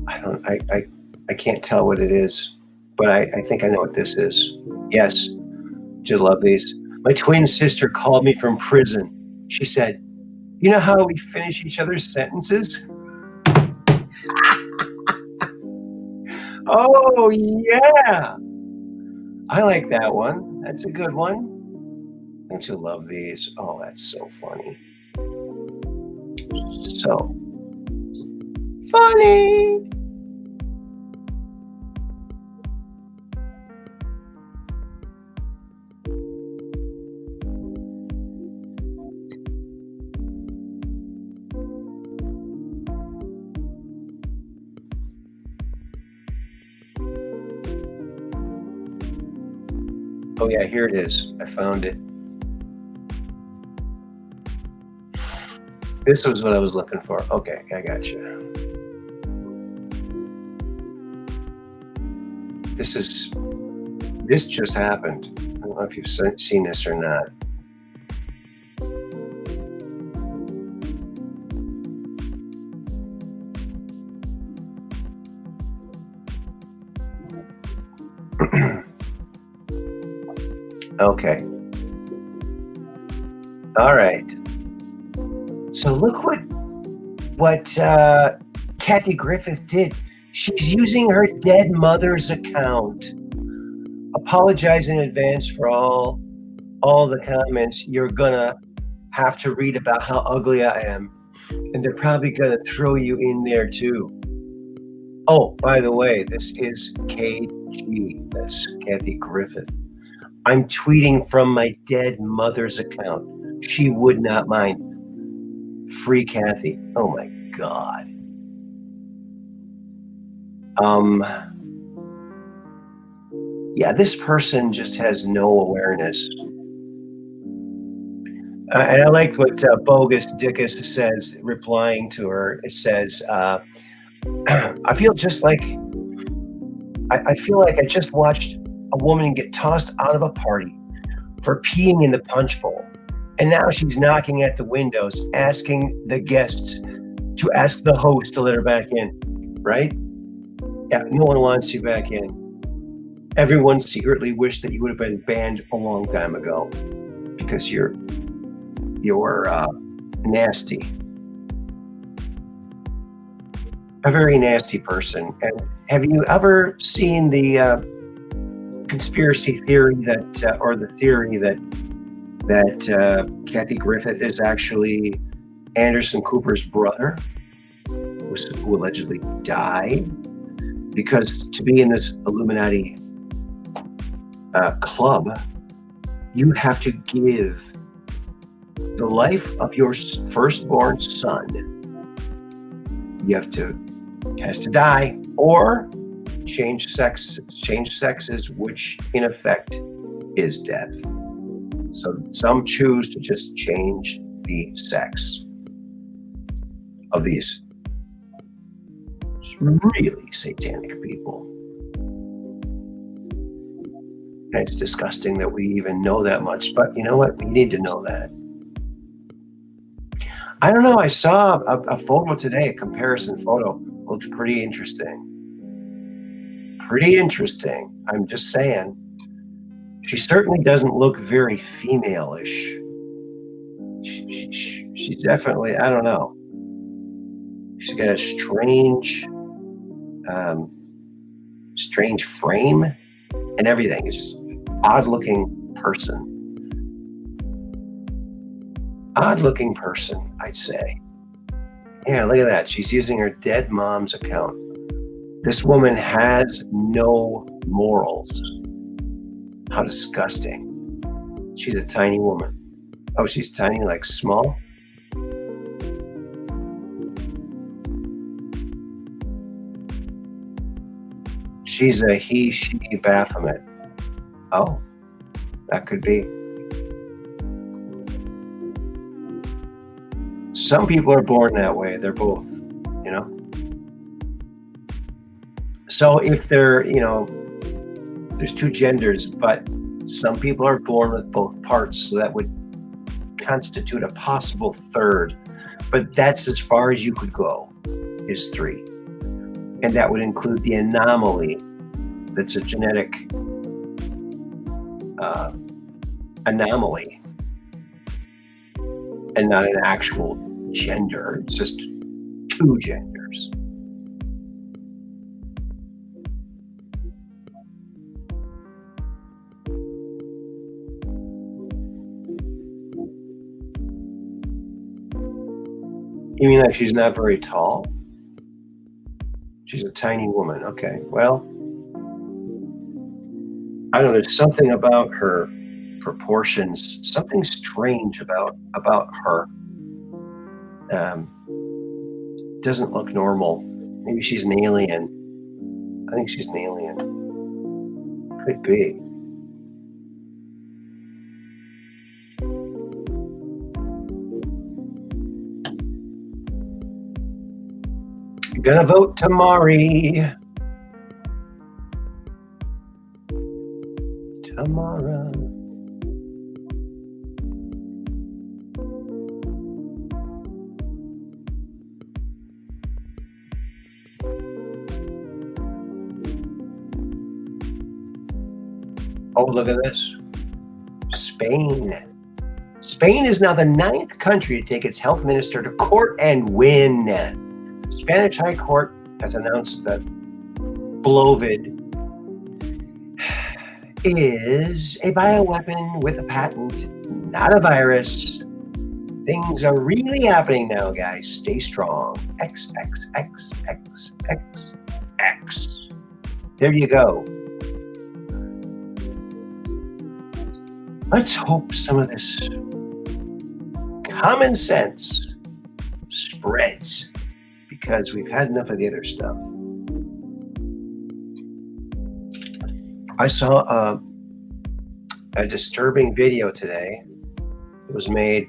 I can't tell what it is, but I think I know what this is. Yes, just love these. My twin sister called me from prison. She said, "You know how we finish each other's sentences?" Oh, yeah. I like that one. That's a good one. Don't you love these? Oh, that's so funny. So funny. Oh yeah, here it is. I found it. This was what I was looking for. Okay, I got you. This just happened. I don't know if you've seen this or not. Okay. All right. So look what Kathy Griffith did. She's using her dead mother's account. Apologize in advance for all the comments. You're gonna have to read about how ugly I am, and they're probably gonna throw you in there too. Oh, by the way, this is KG. That's Kathy Griffith. I'm tweeting from my dead mother's account. She would not mind. Free Kathy. Oh my God. Yeah, this person just has no awareness. And I liked what Bogus Dickus says, replying to her. It says, I feel just like, I feel like I just watched a woman get tossed out of a party for peeing in the punch bowl. And now she's knocking at the windows, asking the guests to ask the host to let her back in, right? Yeah, no one wants you back in. Everyone secretly wished that you would have been banned a long time ago because you're nasty. A very nasty person. And have you ever seen the conspiracy theory or the theory that Kathy Griffith is actually Anderson Cooper's brother, who allegedly died? Because to be in this Illuminati club, you have to give the life of your firstborn son. Has to die or change sexes, which in effect is death. So some choose to just change the sex of these really satanic people. And it's disgusting that we even know that much, but you know what? We need to know that. I don't know. I saw a photo today, a comparison photo. Looked pretty interesting. Pretty interesting. I'm just saying. She certainly doesn't look very female-ish. She's definitely, I don't know. She's got a strange frame and everything. It's just odd-looking person. Odd-looking person, I'd say. Yeah, look at that. She's using her dead mom's account. This woman has no morals. How disgusting. She's a tiny woman. Oh, she's tiny, like small? She's a he, she, Baphomet. Oh, that could be. Some people are born that way. They're both, you know? So if they're, there's two genders, but some people are born with both parts, so that would constitute a possible third. But that's as far as you could go, is 3. And that would include the anomaly that's a genetic anomaly and not an actual gender. It's just 2 genders. You mean like she's not very tall? She's a tiny woman. Okay, well, I don't know. There's something about her proportions, something strange about her. Doesn't look normal. Maybe she's an alien. I think she's an alien. Could be. Gonna vote Tamari. Tamara. Oh, look at this. Spain. Spain is now the 9th country to take its health minister to court and win. Spanish High Court has announced that Blovid is a bioweapon with a patent, not a virus. Things are really happening now, guys. Stay strong. X, X, X, X, X, X. There you go. Let's hope some of this common sense spreads, because we've had enough of the other stuff. I saw a disturbing video today that was made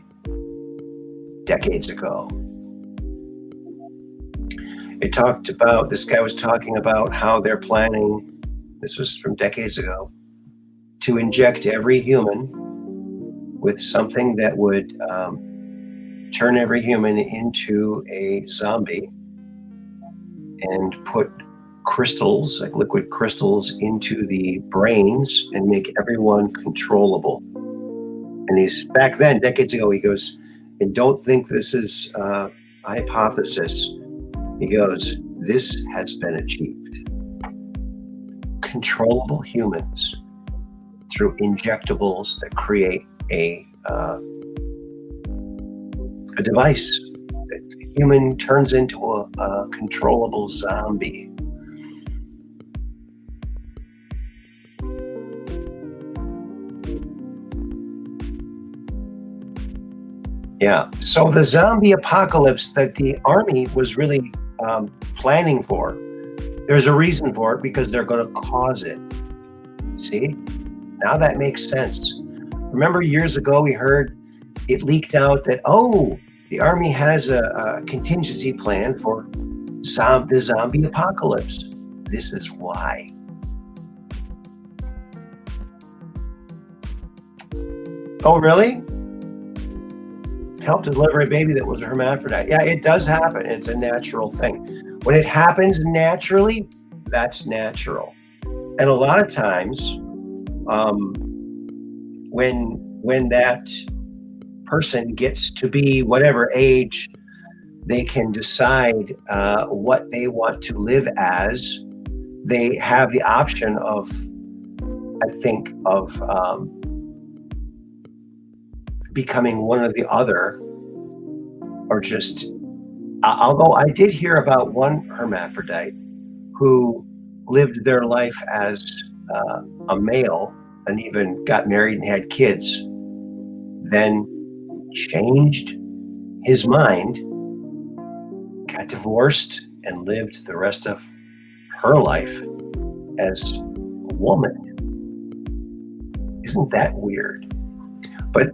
decades ago. This guy was talking about how they're planning, this was from decades ago, to inject every human with something that would turn every human into a zombie and put crystals, like liquid crystals, into the brains and make everyone controllable. And he's, back then, decades ago, he goes, and don't think this is a hypothesis. He goes, this has been achieved. Controllable humans through injectables that create a device that the human turns into a controllable zombie. Yeah, so the zombie apocalypse that the army was really planning for, there's a reason for it, because they're going to cause it. See? Now that makes sense. Remember years ago we heard it leaked out that, oh, the army has a contingency plan for the zombie apocalypse. This is why. Oh, really? Helped deliver a baby that was a hermaphrodite. Yeah, it does happen. It's a natural thing. When it happens naturally, that's natural. And a lot of times, when that person gets to be whatever age they can decide what they want to live as, they have the option of, I think, of becoming one or the other, or just, although I did hear about one hermaphrodite who lived their life as a male and even got married and had kids, then changed his mind, got divorced, and lived the rest of her life as a woman. Isn't that weird? But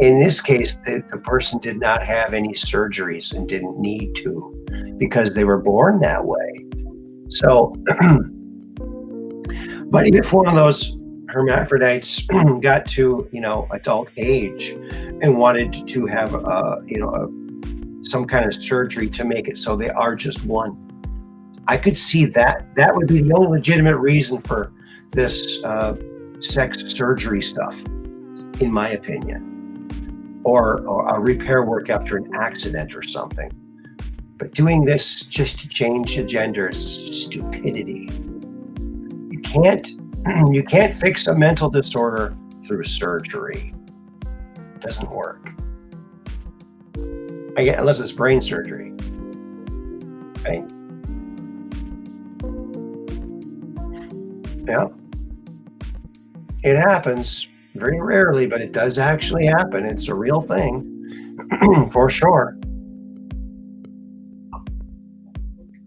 in this case, the person did not have any surgeries and didn't need to because they were born that way. So, but if one of those hermaphrodites got to, adult age and wanted to have, some kind of surgery to make it so they are just one, I could see that. That would be the only legitimate reason for this sex surgery stuff, in my opinion, or a repair work after an accident or something. But doing this just to change the gender is stupidity. You can't fix a mental disorder through surgery. It doesn't work. Again, unless it's brain surgery. Right? Yeah. It happens very rarely, but it does actually happen. It's a real thing for sure.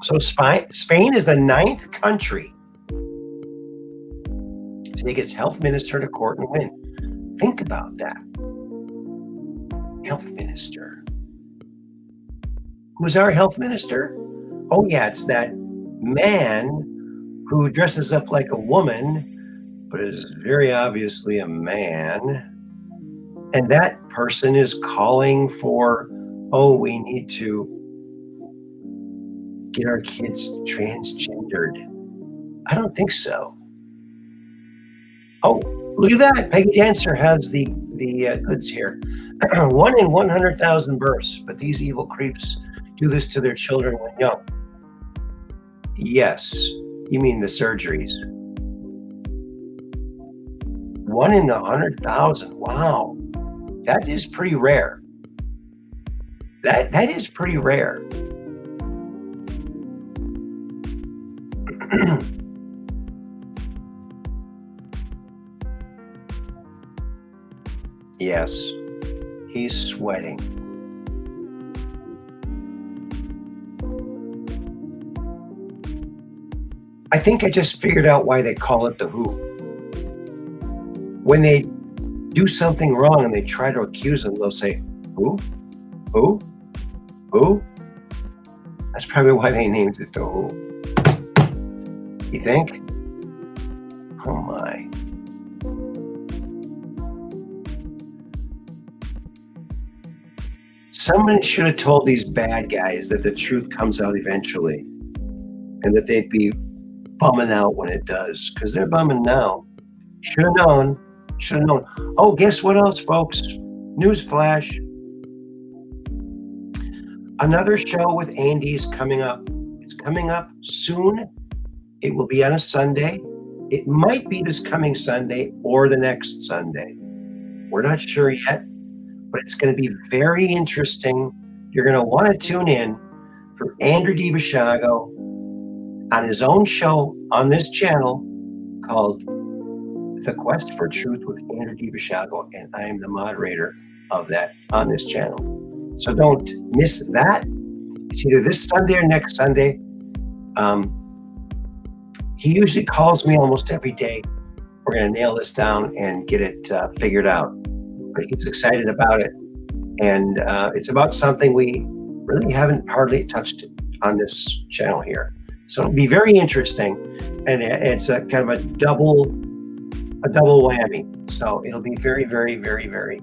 So Spain is the 9th country to take its health minister to court and win. Think about that. Health minister. Who's our health minister? Oh yeah, it's that man who dresses up like a woman, but is very obviously a man. And that person is calling for, we need to get our kids transgendered. I don't think so. Oh, look at that. Peggy Dancer has the goods here. 1 in 100,000 births, but these evil creeps do this to their children when young. Yes, you mean the surgeries. 1 in 100,000. Wow, that is pretty rare. That is pretty rare. Yes, he's sweating. I think I just figured out why they call it the Who. When they do something wrong and they try to accuse them, they'll say, Who? Who? Who? That's probably why they named it the Who. You think? Oh my. Someone should have told these bad guys that the truth comes out eventually and that they'd be bumming out when it does, because they're bumming now. Should have known. Should have known. Oh, guess what else, folks? Newsflash. Another show with Andy's coming up. It's coming up soon. It will be on a Sunday. It might be this coming Sunday or the next Sunday. We're not sure yet, but it's going to be very interesting. You're going to want to tune in for Andrew DiBisciago on his own show on this channel called The Quest for Truth with Andrew DiBisciago, and I am the moderator of that on this channel. So don't miss that. It's either this Sunday or next Sunday. He usually calls me almost every day. We're going to nail this down and get it figured out. But he's excited about it. And it's about something we really haven't hardly touched on this channel here. So it'll be very interesting. And it's a kind of a double a double whammy. So it'll be very, very, very, very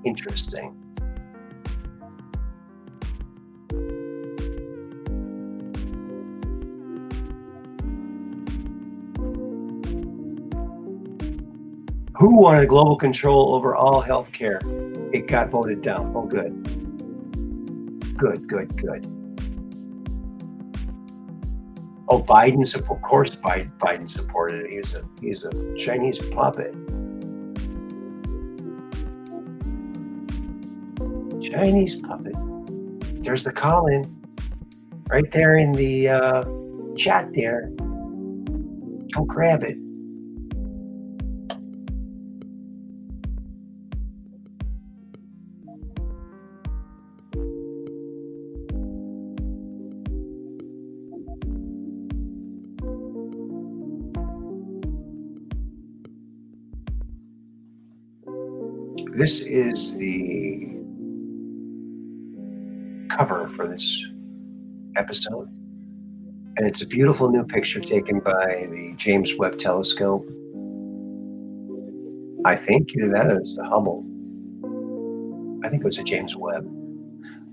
interesting. Who wanted global control over all healthcare? It got voted down. Oh, good. Good, good, good. Oh, Biden, of course, Biden supported it. He's a Chinese puppet. Chinese puppet. There's the call-in right there in the chat there. Go grab it. This is the cover for this episode, and it's a beautiful new picture taken by the James Webb Telescope. I think either that or it's the Hubble. I think it was a James Webb.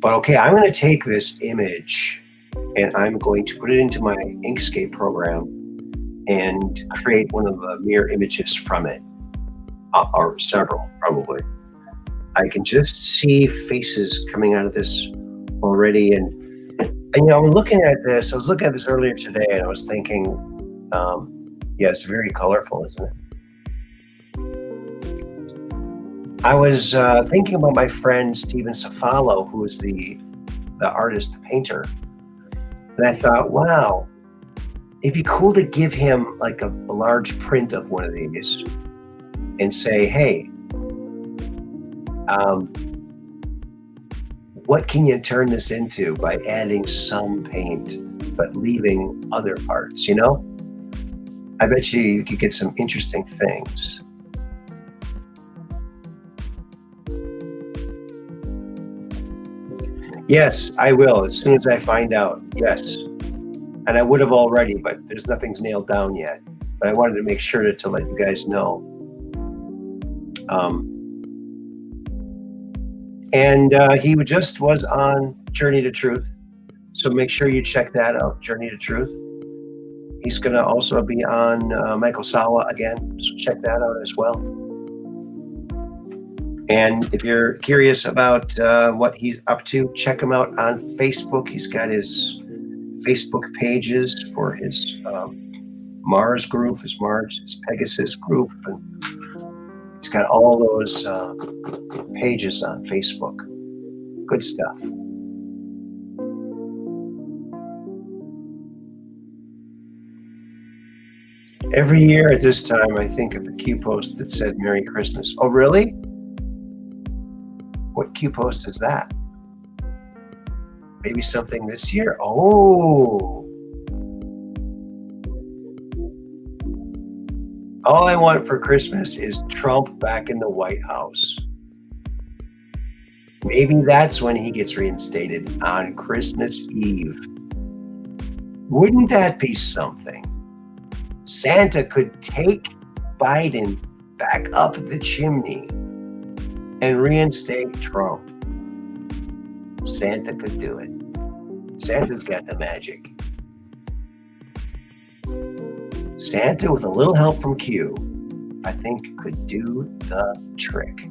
But okay, I'm going to take this image and I'm going to put it into my Inkscape program and create one of the mirror images from it, or several probably. I can just see faces coming out of this already, and I'm looking at this. I was looking at this earlier today, and I was thinking, yeah, it's very colorful, isn't it? I was thinking about my friend Steven Cefalo, who is the artist, the painter, and I thought, wow, it'd be cool to give him like a large print of one of these and say, hey, what can you turn this into by adding some paint but leaving other parts, I bet you could get some interesting things. Yes, I will, as soon as I find out, yes. And I would have already, but there's nothing's nailed down yet. But I wanted to make sure to let you guys know. And he just was on Journey to Truth. So make sure you check that out, Journey to Truth. He's going to also be on Michael Sawa again. So check that out as well. And if you're curious about what he's up to, check him out on Facebook. He's got his Facebook pages for his Mars group, his Pegasus group. And he's got all those pages on Facebook. Good stuff. Every year at this time, I think of a Q post that said Merry Christmas. Oh, really? What Q post is that? Maybe something this year? Oh. All I want for Christmas is Trump back in the White House. Maybe that's when he gets reinstated, on Christmas Eve. Wouldn't that be something? Santa could take Biden back up the chimney and reinstate Trump. Santa could do it. Santa's got the magic. Santa, with a little help from Q, I think could do the trick.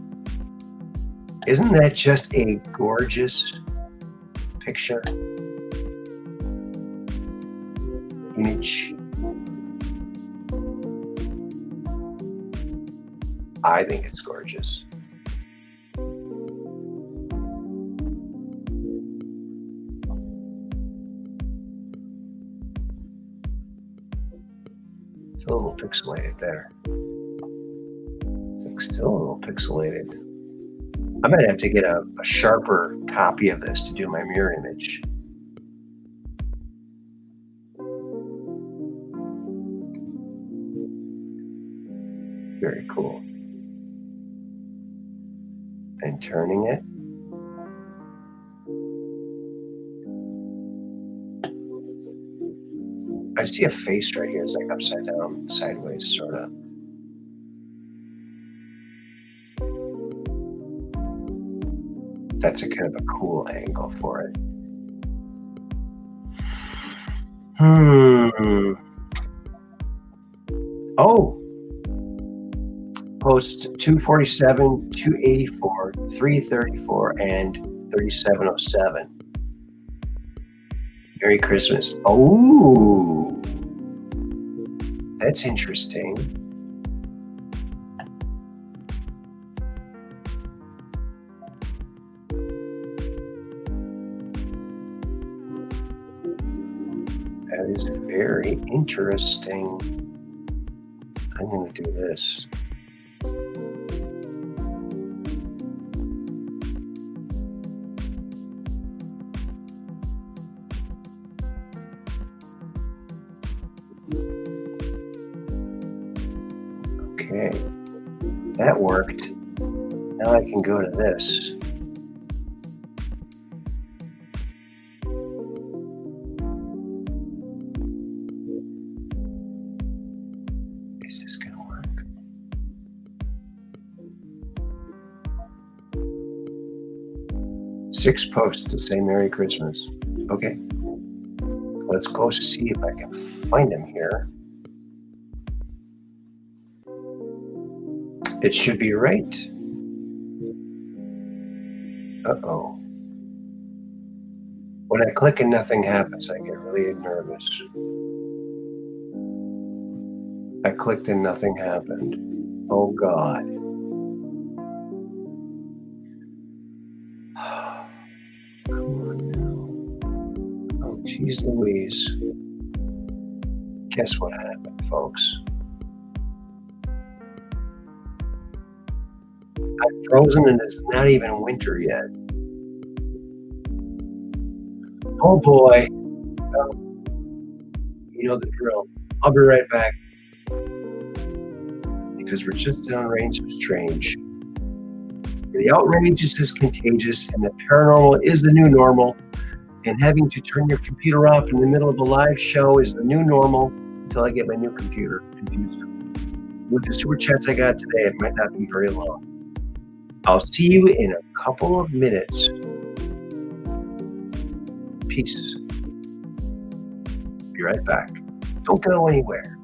Isn't that just a gorgeous picture? Image. I think it's gorgeous. It's a little pixelated there. It's still a little pixelated. I might have to get a sharper copy of this to do my mirror image. Very cool. And turning it. I see a face right here. It's like upside down, sideways, sort of. That's a kind of a cool angle for it. Oh, post 247, 284, 334, and 3707. Merry Christmas. Oh, that's interesting. That is very interesting. I'm going to do this. Okay, that worked. Now I can go to this. Is this going to work? Six posts to say Merry Christmas. Okay, let's go see if I can find him here. It should be right. Uh-oh. When I click and nothing happens, I get really nervous. I clicked and nothing happened. Oh, God. Come on now. Oh, geez Louise. Guess what happened, folks? I'm frozen and it's not even winter yet. Oh boy. Well, you know the drill. I'll be right back. Because we're just downrange of strange. The outrageous is contagious and the paranormal is the new normal. And having to turn your computer off in the middle of a live show is the new normal until I get my new computer confused. With the super chats I got today, it might not be very long. I'll see you in a couple of minutes. Peace. Be right back. Don't go anywhere.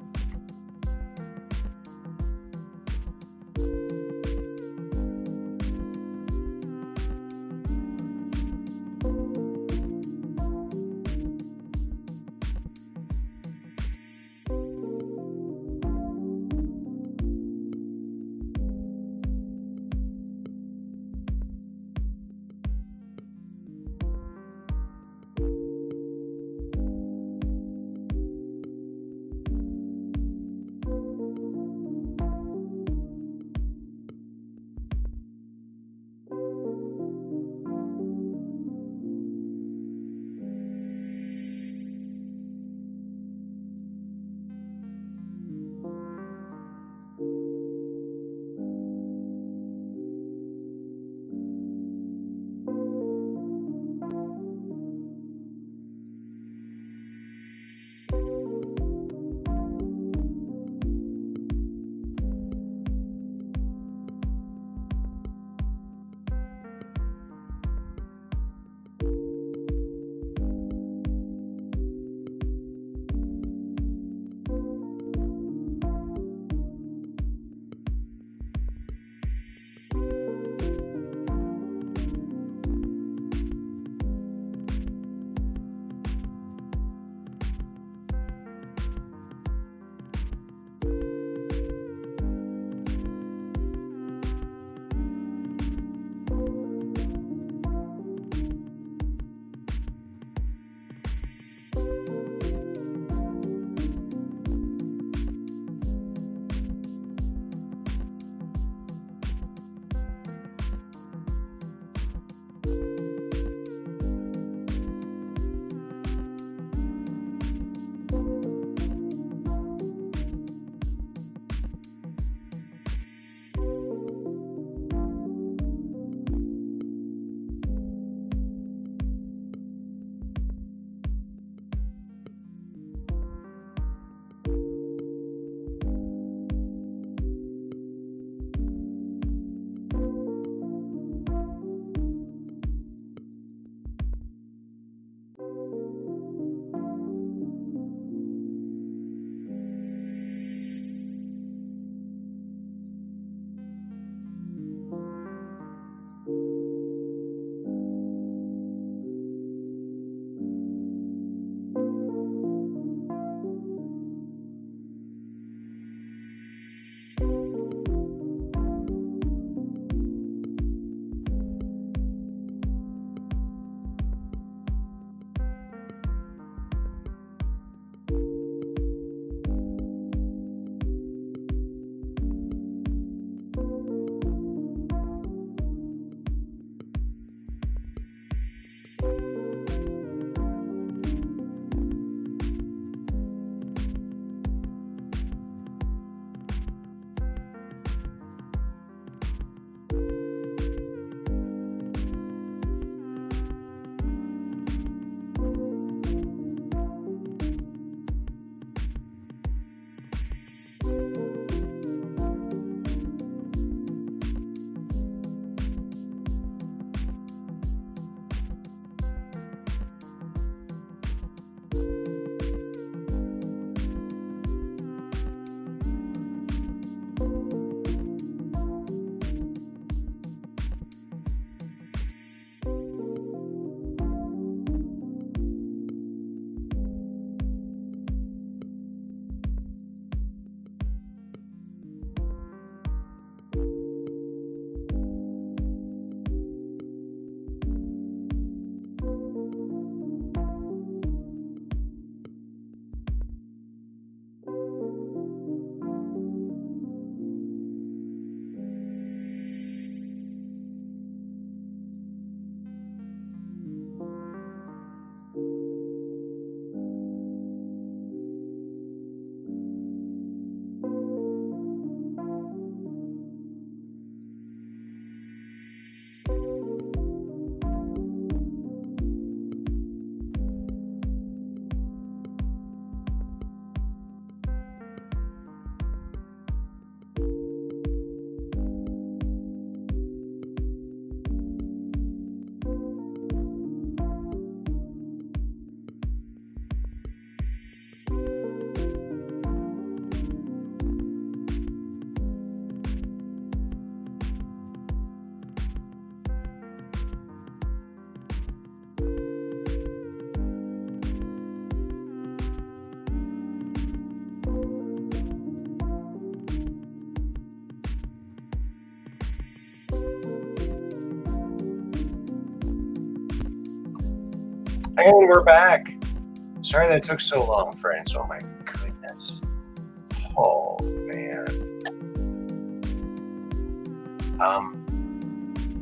And we're back. Sorry that took so long, friends. Oh my goodness. Oh man.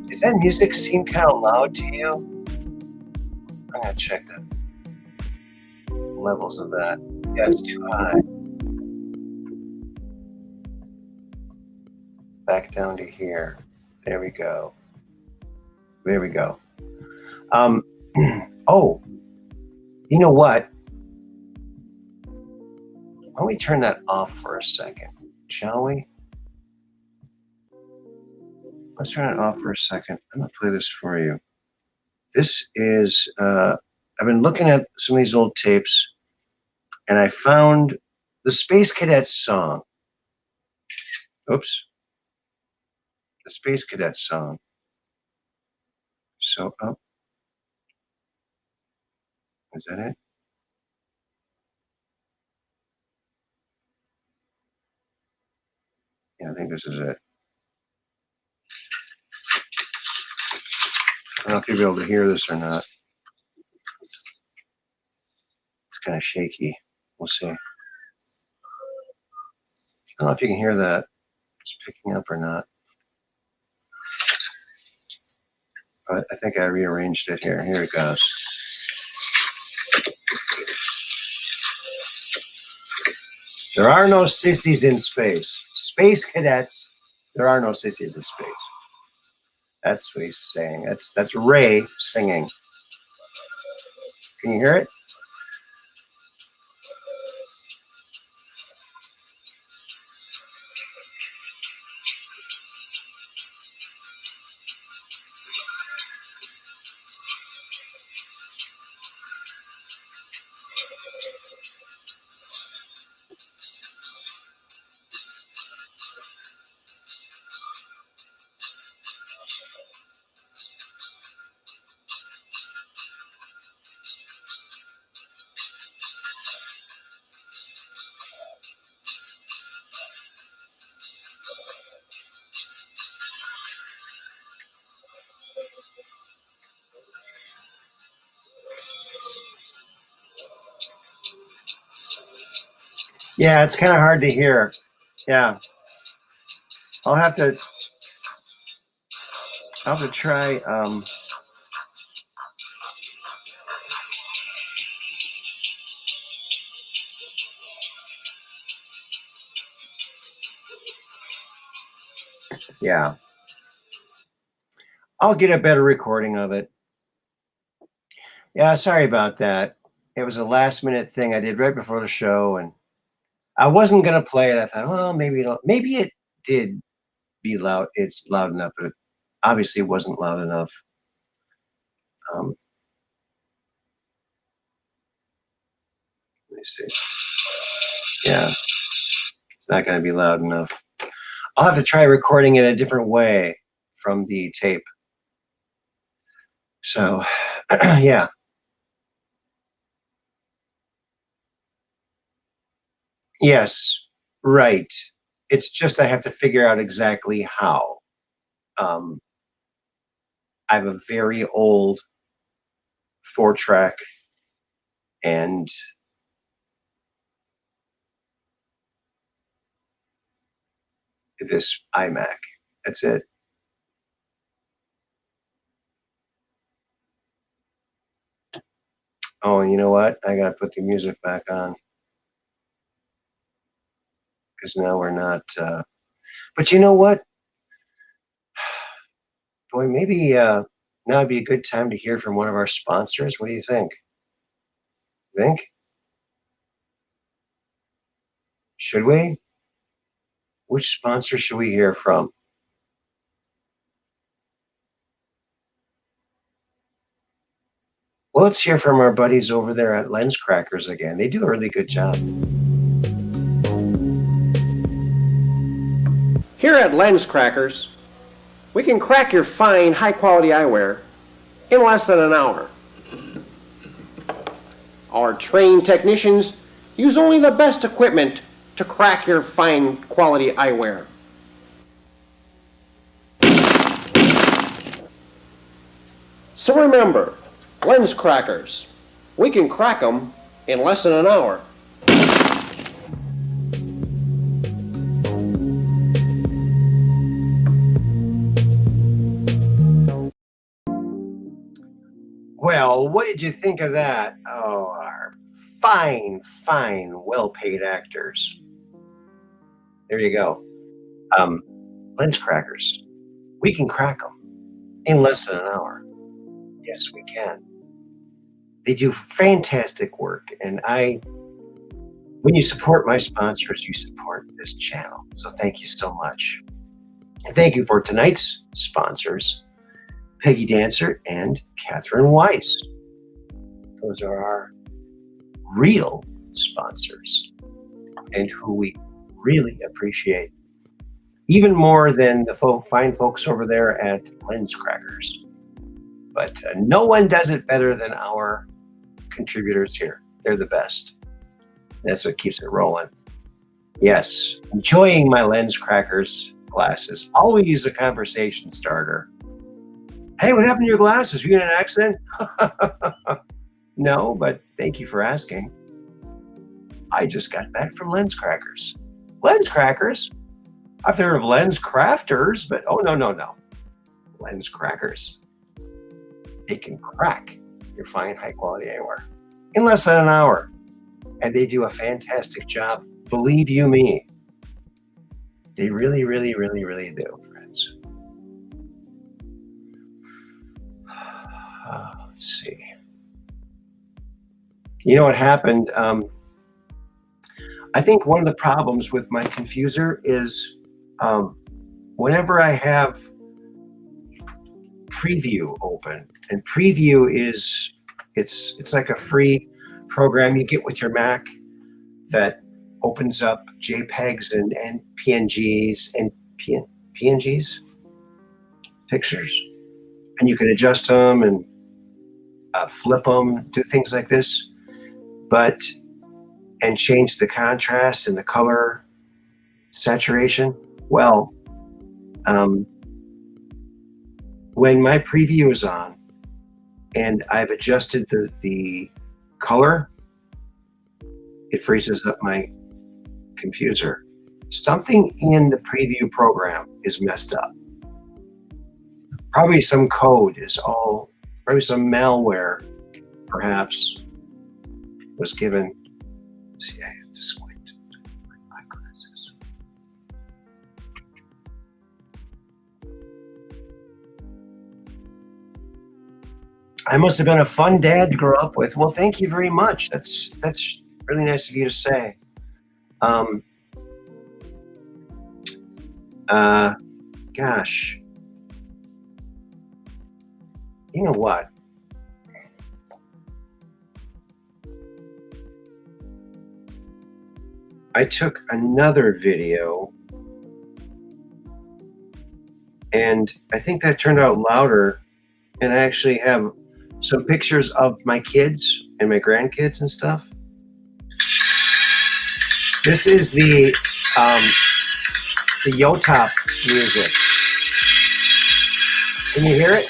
Does that music seem kind of loud to you? I'm gonna check the levels of that. Yeah, it's too high. Back down to here. There we go. There we go. Oh, you know what? Why don't we turn that off for a second, shall we? Let's turn it off for a second. I'm gonna play this for you. This is, I've been looking at some of these old tapes and I found the Space Cadets song. Oops. The Space Cadets song. So, oh. Is that it? Yeah, I think this is it. I don't know if you'll be able to hear this or not. It's kind of shaky. We'll see. I don't know if you can hear that. It's picking up or not. But I think I rearranged it here. Here it goes. There are no sissies in space. Space cadets, there are no sissies in space. That's what he's saying. That's Ray singing. Can you hear it? Yeah, it's kind of hard to hear. Yeah. I'll have to try yeah. I'll get a better recording of it. Yeah, sorry about that. It was a last minute thing I did right before the show, and I wasn't gonna play it. I thought, well, maybe it did be loud. It's loud enough, but it obviously wasn't loud enough. Let me see. Yeah, it's not gonna be loud enough. I'll have to try recording it a different way from the tape. So, yeah. Yes, right. It's just I have to figure out exactly how. I have a very old 4-track and this iMac. That's it. Oh, and you know what? I gotta put the music back on because now we're not. But you know what? Boy, maybe now would be a good time to hear from one of our sponsors. What do you think? Think? Should we? Which sponsor should we hear from? Well, let's hear from our buddies over there at Lens Crackers again. They do a really good job. Here at Lens Crackers, we can crack your fine, high-quality eyewear in less than an hour. Our trained technicians use only the best equipment to crack your fine quality eyewear. So remember, Lens Crackers, We can crack them in less than an hour. Well, what did you think of that? Oh, our fine, well-paid actors. There you go. Lens crackers. We can crack them in less than an hour. Yes, we can. They do fantastic work, and when you support my sponsors, you support this channel. So thank you so much. And thank you for tonight's sponsors, Peggy Dancer and Catherine Weiss. Those are our real sponsors and who we really appreciate, even more than the fine folks over there at Lens Crackers. But no one does it better than our contributors here. They're the best. That's what keeps it rolling. Yes, enjoying my Lens Crackers glasses. Always a conversation starter. Hey, what happened to your glasses? Were you in an accident? No, but thank you for asking. I just got back from Lens Crackers. Lens Crackers? I've heard of Lens Crafters, but oh, no. Lens Crackers. They can crack your fine, high-quality eyewear in less than an hour. And they do a fantastic job. Believe you me. They really, really, really, really do, friends. Let's see. You know what happened? I think one of the problems with my confuser is whenever I have preview open, and preview is it's like a free program you get with your Mac that opens up JPEGs and PNGs and PNGs pictures, and you can adjust them and flip them, do things like this, and change the contrast and the color saturation. Well, when my preview is on and I've adjusted the color, it freezes up my confuser. Something in the preview program is messed up. Probably some code is probably some malware perhaps was given. See, I have to squint my glasses. I must have been a fun dad to grow up with. Well, thank you very much. That's really nice of you to say. Gosh. You know what? I took another video and I think that turned out louder, and I actually have some pictures of my kids and my grandkids and stuff. This is the Yotop music. Can you hear it?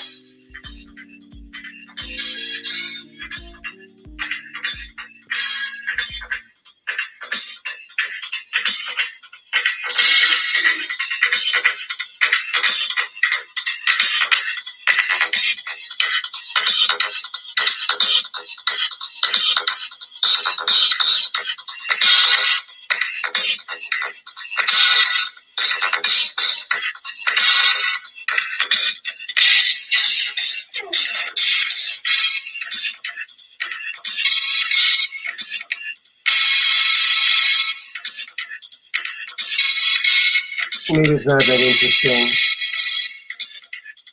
Maybe it's not that interesting.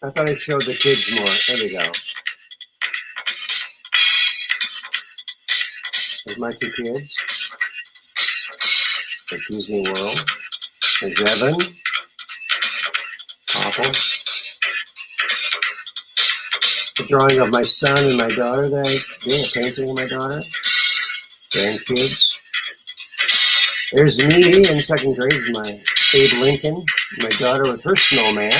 I thought I showed the kids more. There we go. There's my two kids. The Disney World. There's Evan. Papa. The drawing of my son and my daughter that I did, a painting of my daughter. Grandkids. There's me in second grade with my Abe Lincoln, my daughter with her snowman.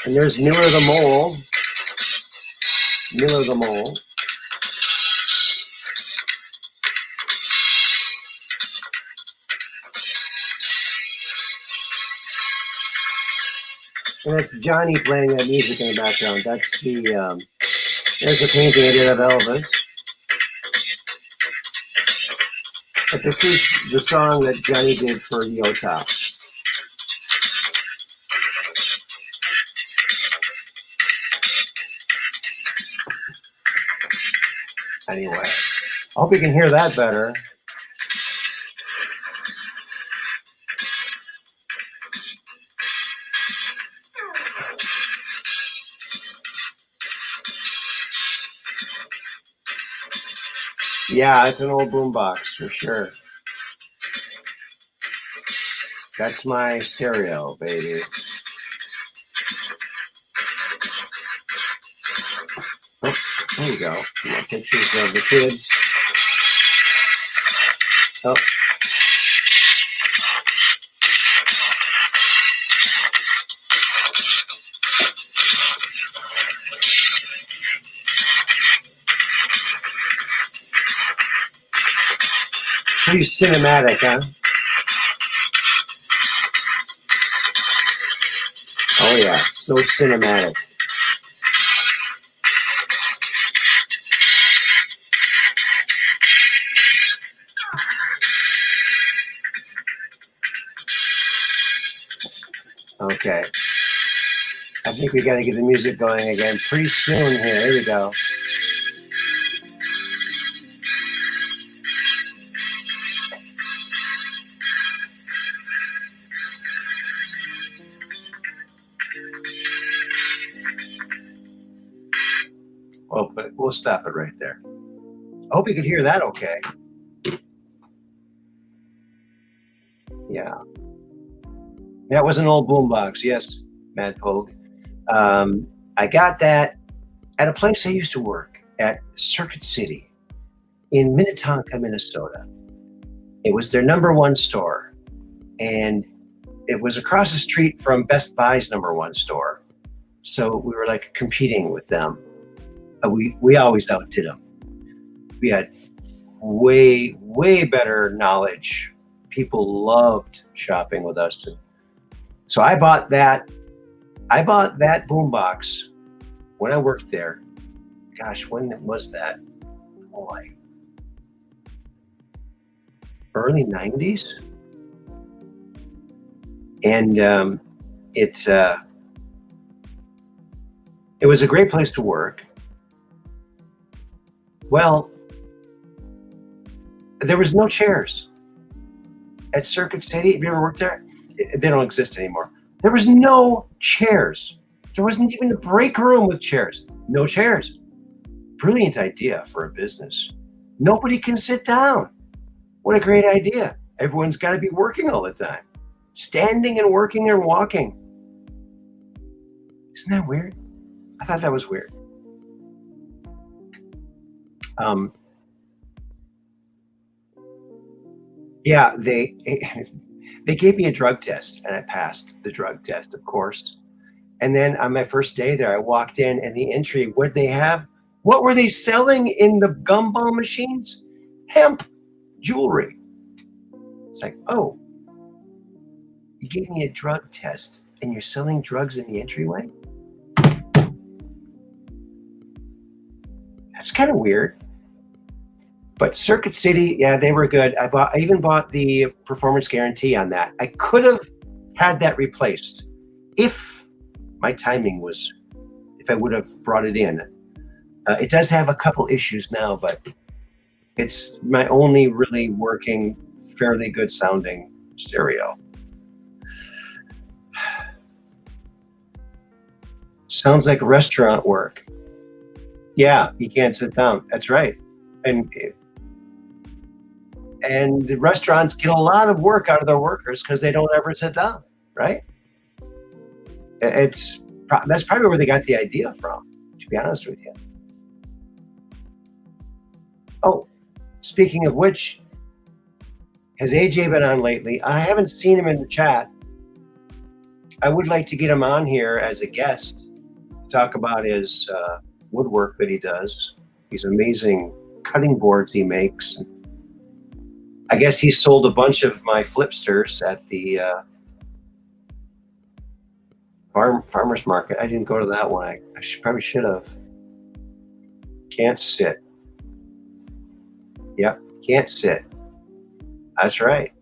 And there's Miller the Mole. Miller the Mole. And that's Johnny playing that music in the background. That's the, there's a painting I did of Elvis. But this is the song that Johnny did for Yota. Anyway, I hope you can hear that better. Yeah, it's an old boombox for sure. That's my stereo, baby. Oh, there you go. Some more pictures of the kids. Oh. Pretty cinematic, huh? Oh yeah, so cinematic. Okay. I think we got to get the music going again pretty soon here. Here we go. Well, but we'll stop it right there. I hope you could hear that okay. Yeah. That was an old boombox, yes, Mad Pogue. I got that at a place I used to work at, Circuit City in Minnetonka, Minnesota. It was their #1 store, and it was across the street from Best Buy's #1 store. So we were like competing with them. We always outdid them. We had way better knowledge. People loved shopping with us. So I bought that boombox when I worked there. Gosh, when was that? Boy, early 90s. And it was a great place to work. Well, there was no chairs at Circuit City. Have you ever worked there? They don't exist anymore. There was no chairs. There wasn't even a break room with chairs. No chairs. Brilliant idea for a business. Nobody can sit down. What a great idea. Everyone's got to be working all the time. Standing and working and walking. Isn't that weird? I thought that was weird. Yeah, they gave me a drug test, and I passed the drug test, of course. And then on my first day there, I walked in, and the entry, what they have? What were they selling in the gumball machines? Hemp jewelry. It's like, oh, you gave me a drug test, and you're selling drugs in the entryway? That's kind of weird. But Circuit City, yeah, they were good. I even bought the performance guarantee on that. I could have had that replaced if my timing was, if I would have brought it in. It does have a couple issues now, but it's my only really working, fairly good sounding stereo. Sounds like restaurant work. Yeah, you can't sit down. That's right. And the restaurants get a lot of work out of their workers because they don't ever sit down, right? That's probably where they got the idea from, to be honest with you. Oh, speaking of which, has AJ been on lately? I haven't seen him in the chat. I would like to get him on here as a guest to talk about his woodwork that he does. These amazing cutting boards he makes. I guess he sold a bunch of my flipsters at the farmer's market. I didn't go to that one. I probably should have. Can't sit. Yep, can't sit. That's right.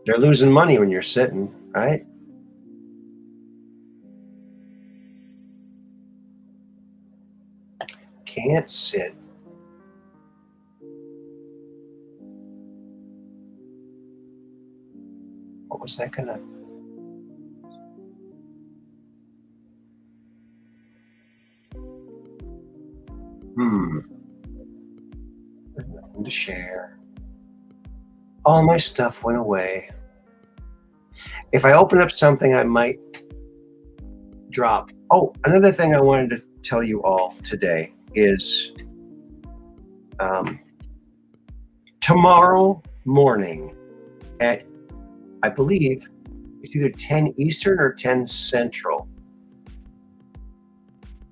They're losing money when you're sitting, right? Can't sit. What was that gonna? There's nothing to share. All my stuff went away. If I open up something, I might drop. Oh, another thing I wanted to tell you all today is tomorrow morning at, I believe, it's either 10 Eastern or 10 Central.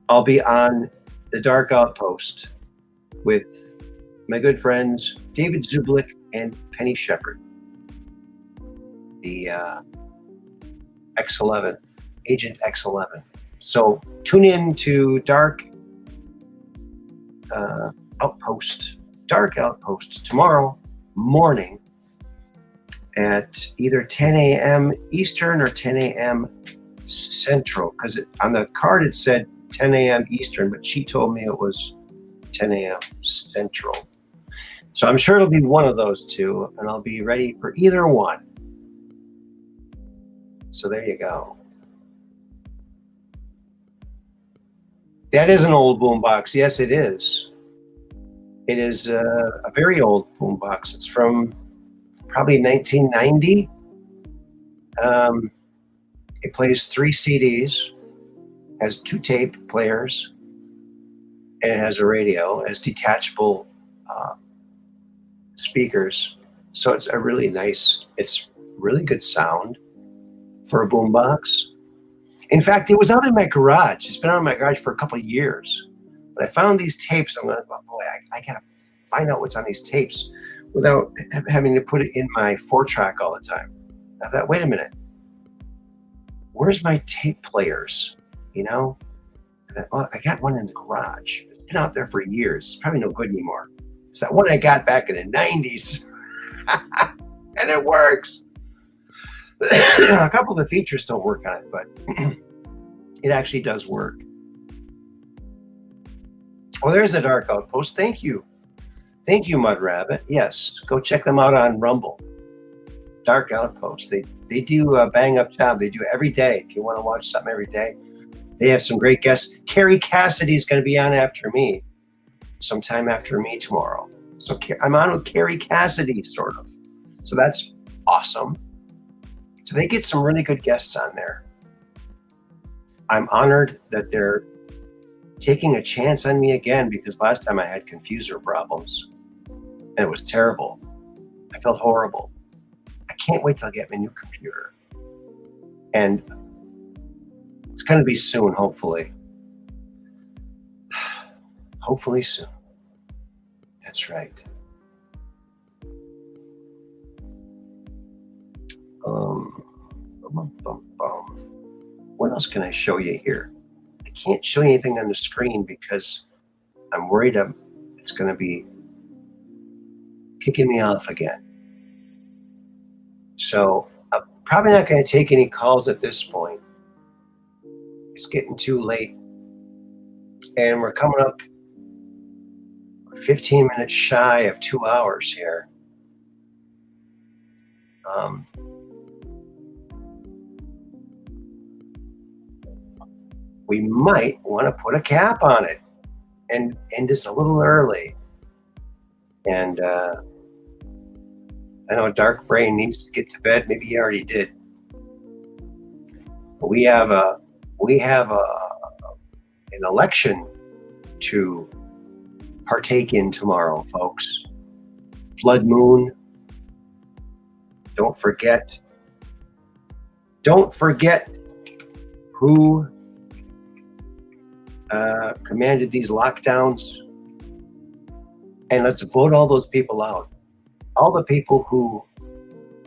I'll be on the Dark Outpost with my good friends David Zublik and Penny Shepard, the X11, Agent X11. So tune in to Dark Outpost tomorrow morning at either 10 a.m. Eastern or 10 a.m. Central, because on the card it said 10 a.m. Eastern, but she told me it was 10 a.m. Central. So I'm sure it'll be one of those two, and I'll be ready for either one. So there you go. That is an old boombox. Yes, it is. It is a very old boombox. It's from probably 1990. It plays 3 CDs, has 2 tape players, and it has a radio. It has detachable speakers. So it's a really nice, it's really good sound for a boombox. In fact, it was out in my garage. It's been out in my garage for a couple of years. But I found these tapes. I'm like, oh boy, I gotta find out what's on these tapes without having to put it in my 4-track all the time. I thought, wait a minute, where's my tape players? You know, well, I got one in the garage. It's been out there for years. It's probably no good anymore. It's that one I got back in the 90s. And it works. A couple of the features don't work on it, but it actually does work. Well, there's a Dark Outpost. Thank you. Thank you, Mud Rabbit. Yes, go check them out on Rumble. Dark Outpost. They do a bang up job. They do every day. If you want to watch something every day, they have some great guests. Carrie Cassidy's going to be on after me, sometime after me tomorrow. So I'm on with Carrie Cassidy, sort of. So that's awesome. So they get some really good guests on there. I'm honored that they're taking a chance on me again, because last time I had confuser problems and it was terrible. I felt horrible. I can't wait till I get my new computer. And it's going to be soon, hopefully. Hopefully soon. That's right. What else can I show you here? I can't show you anything on the screen because I'm worried it's going to be kicking me off again. So I'm probably not going to take any calls at this point. It's getting too late. And we're coming up 15 minutes shy of 2 hours here. We might want to put a cap on it and end this a little early. And I know Dark Brain needs to get to bed. Maybe he already did. But we have an election to partake in tomorrow, folks. Blood moon. Don't forget Don't forget who commanded these lockdowns. And let's vote all those people out. All the people who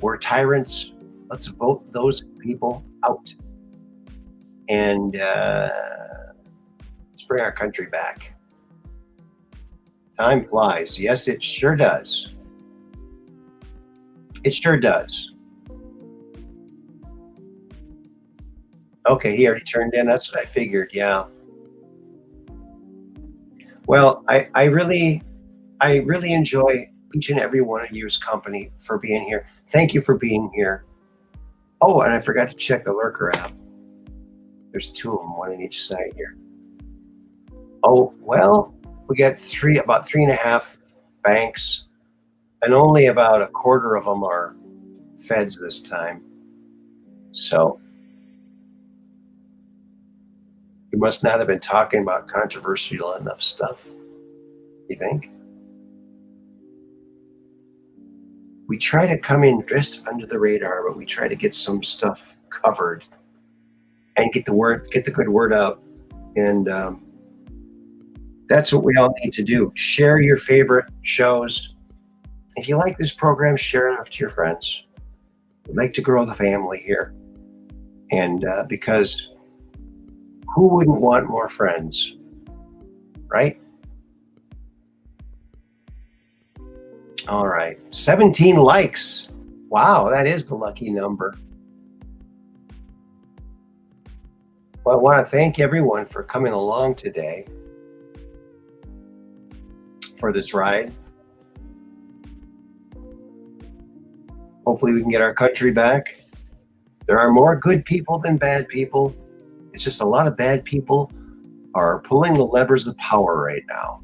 were tyrants, let's vote those people out. And let's bring our country back. Time flies. Yes, it sure does. It sure does. Okay, he already turned in. That's what I figured. Yeah. Well, I really enjoy each and every one of you's company for being here. Thank you for being here. Oh, and I forgot to check the Lurker app. There's two of them, one on each side here. Oh, well, we got about 3.5 banks, and only about a quarter of them are feds this time. So we must not have been talking about controversial enough stuff, you think? We try to come in just under the radar, but we try to get some stuff covered and get the good word out. And that's what we all need to do. Share your favorite shows. If you like this program, share it to your friends. We'd like to grow the family here. And because who wouldn't want more friends, right? All right, 17 likes. Wow, that is the lucky number. Well, I want to thank everyone for coming along today for this ride. Hopefully we can get our country back. There are more good people than bad people. It's just a lot of bad people are pulling the levers of power right now.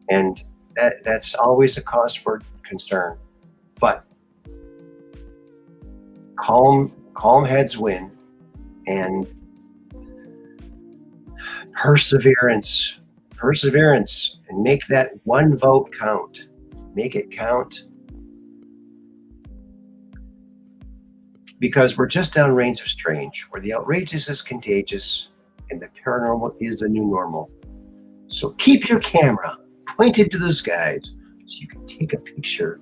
And that's always a cause for concern. But calm heads win, and perseverance, and make that one vote count. Make it count. Because we're just downrange of strange, where the outrageous is contagious and the paranormal is the new normal. So keep your camera pointed to the skies so you can take a picture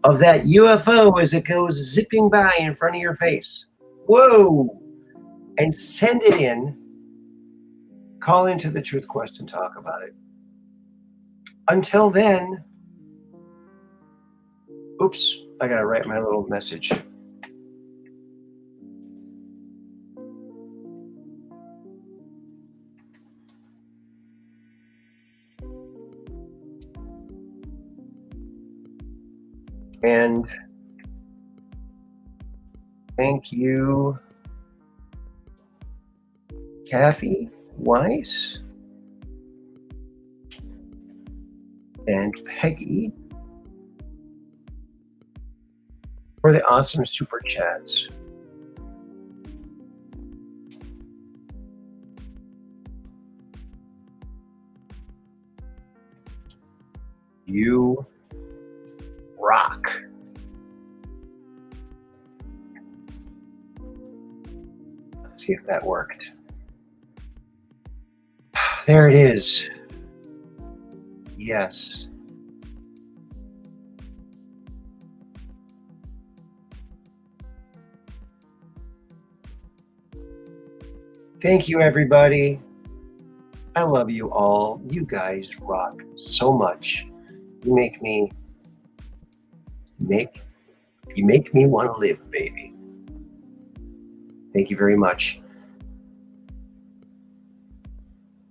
of that UFO as it goes zipping by in front of your face. Whoa! And send it in. Call into the Truth Quest and talk about it. Until then, oops, I gotta write my little message. And thank you, Kathy Weiss and Peggy, for the awesome super chats. You rock. Let's see if that worked. There it is. Yes. Thank you, everybody. I love you all. You guys rock so much. You make me want to live, baby. Thank you very much.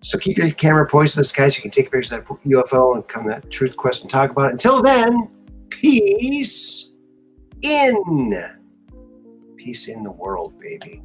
So keep your camera poised to the sky so you can take pictures of that UFO and come to that Truth Quest and talk about it. Until then, peace in. Peace in the world, baby.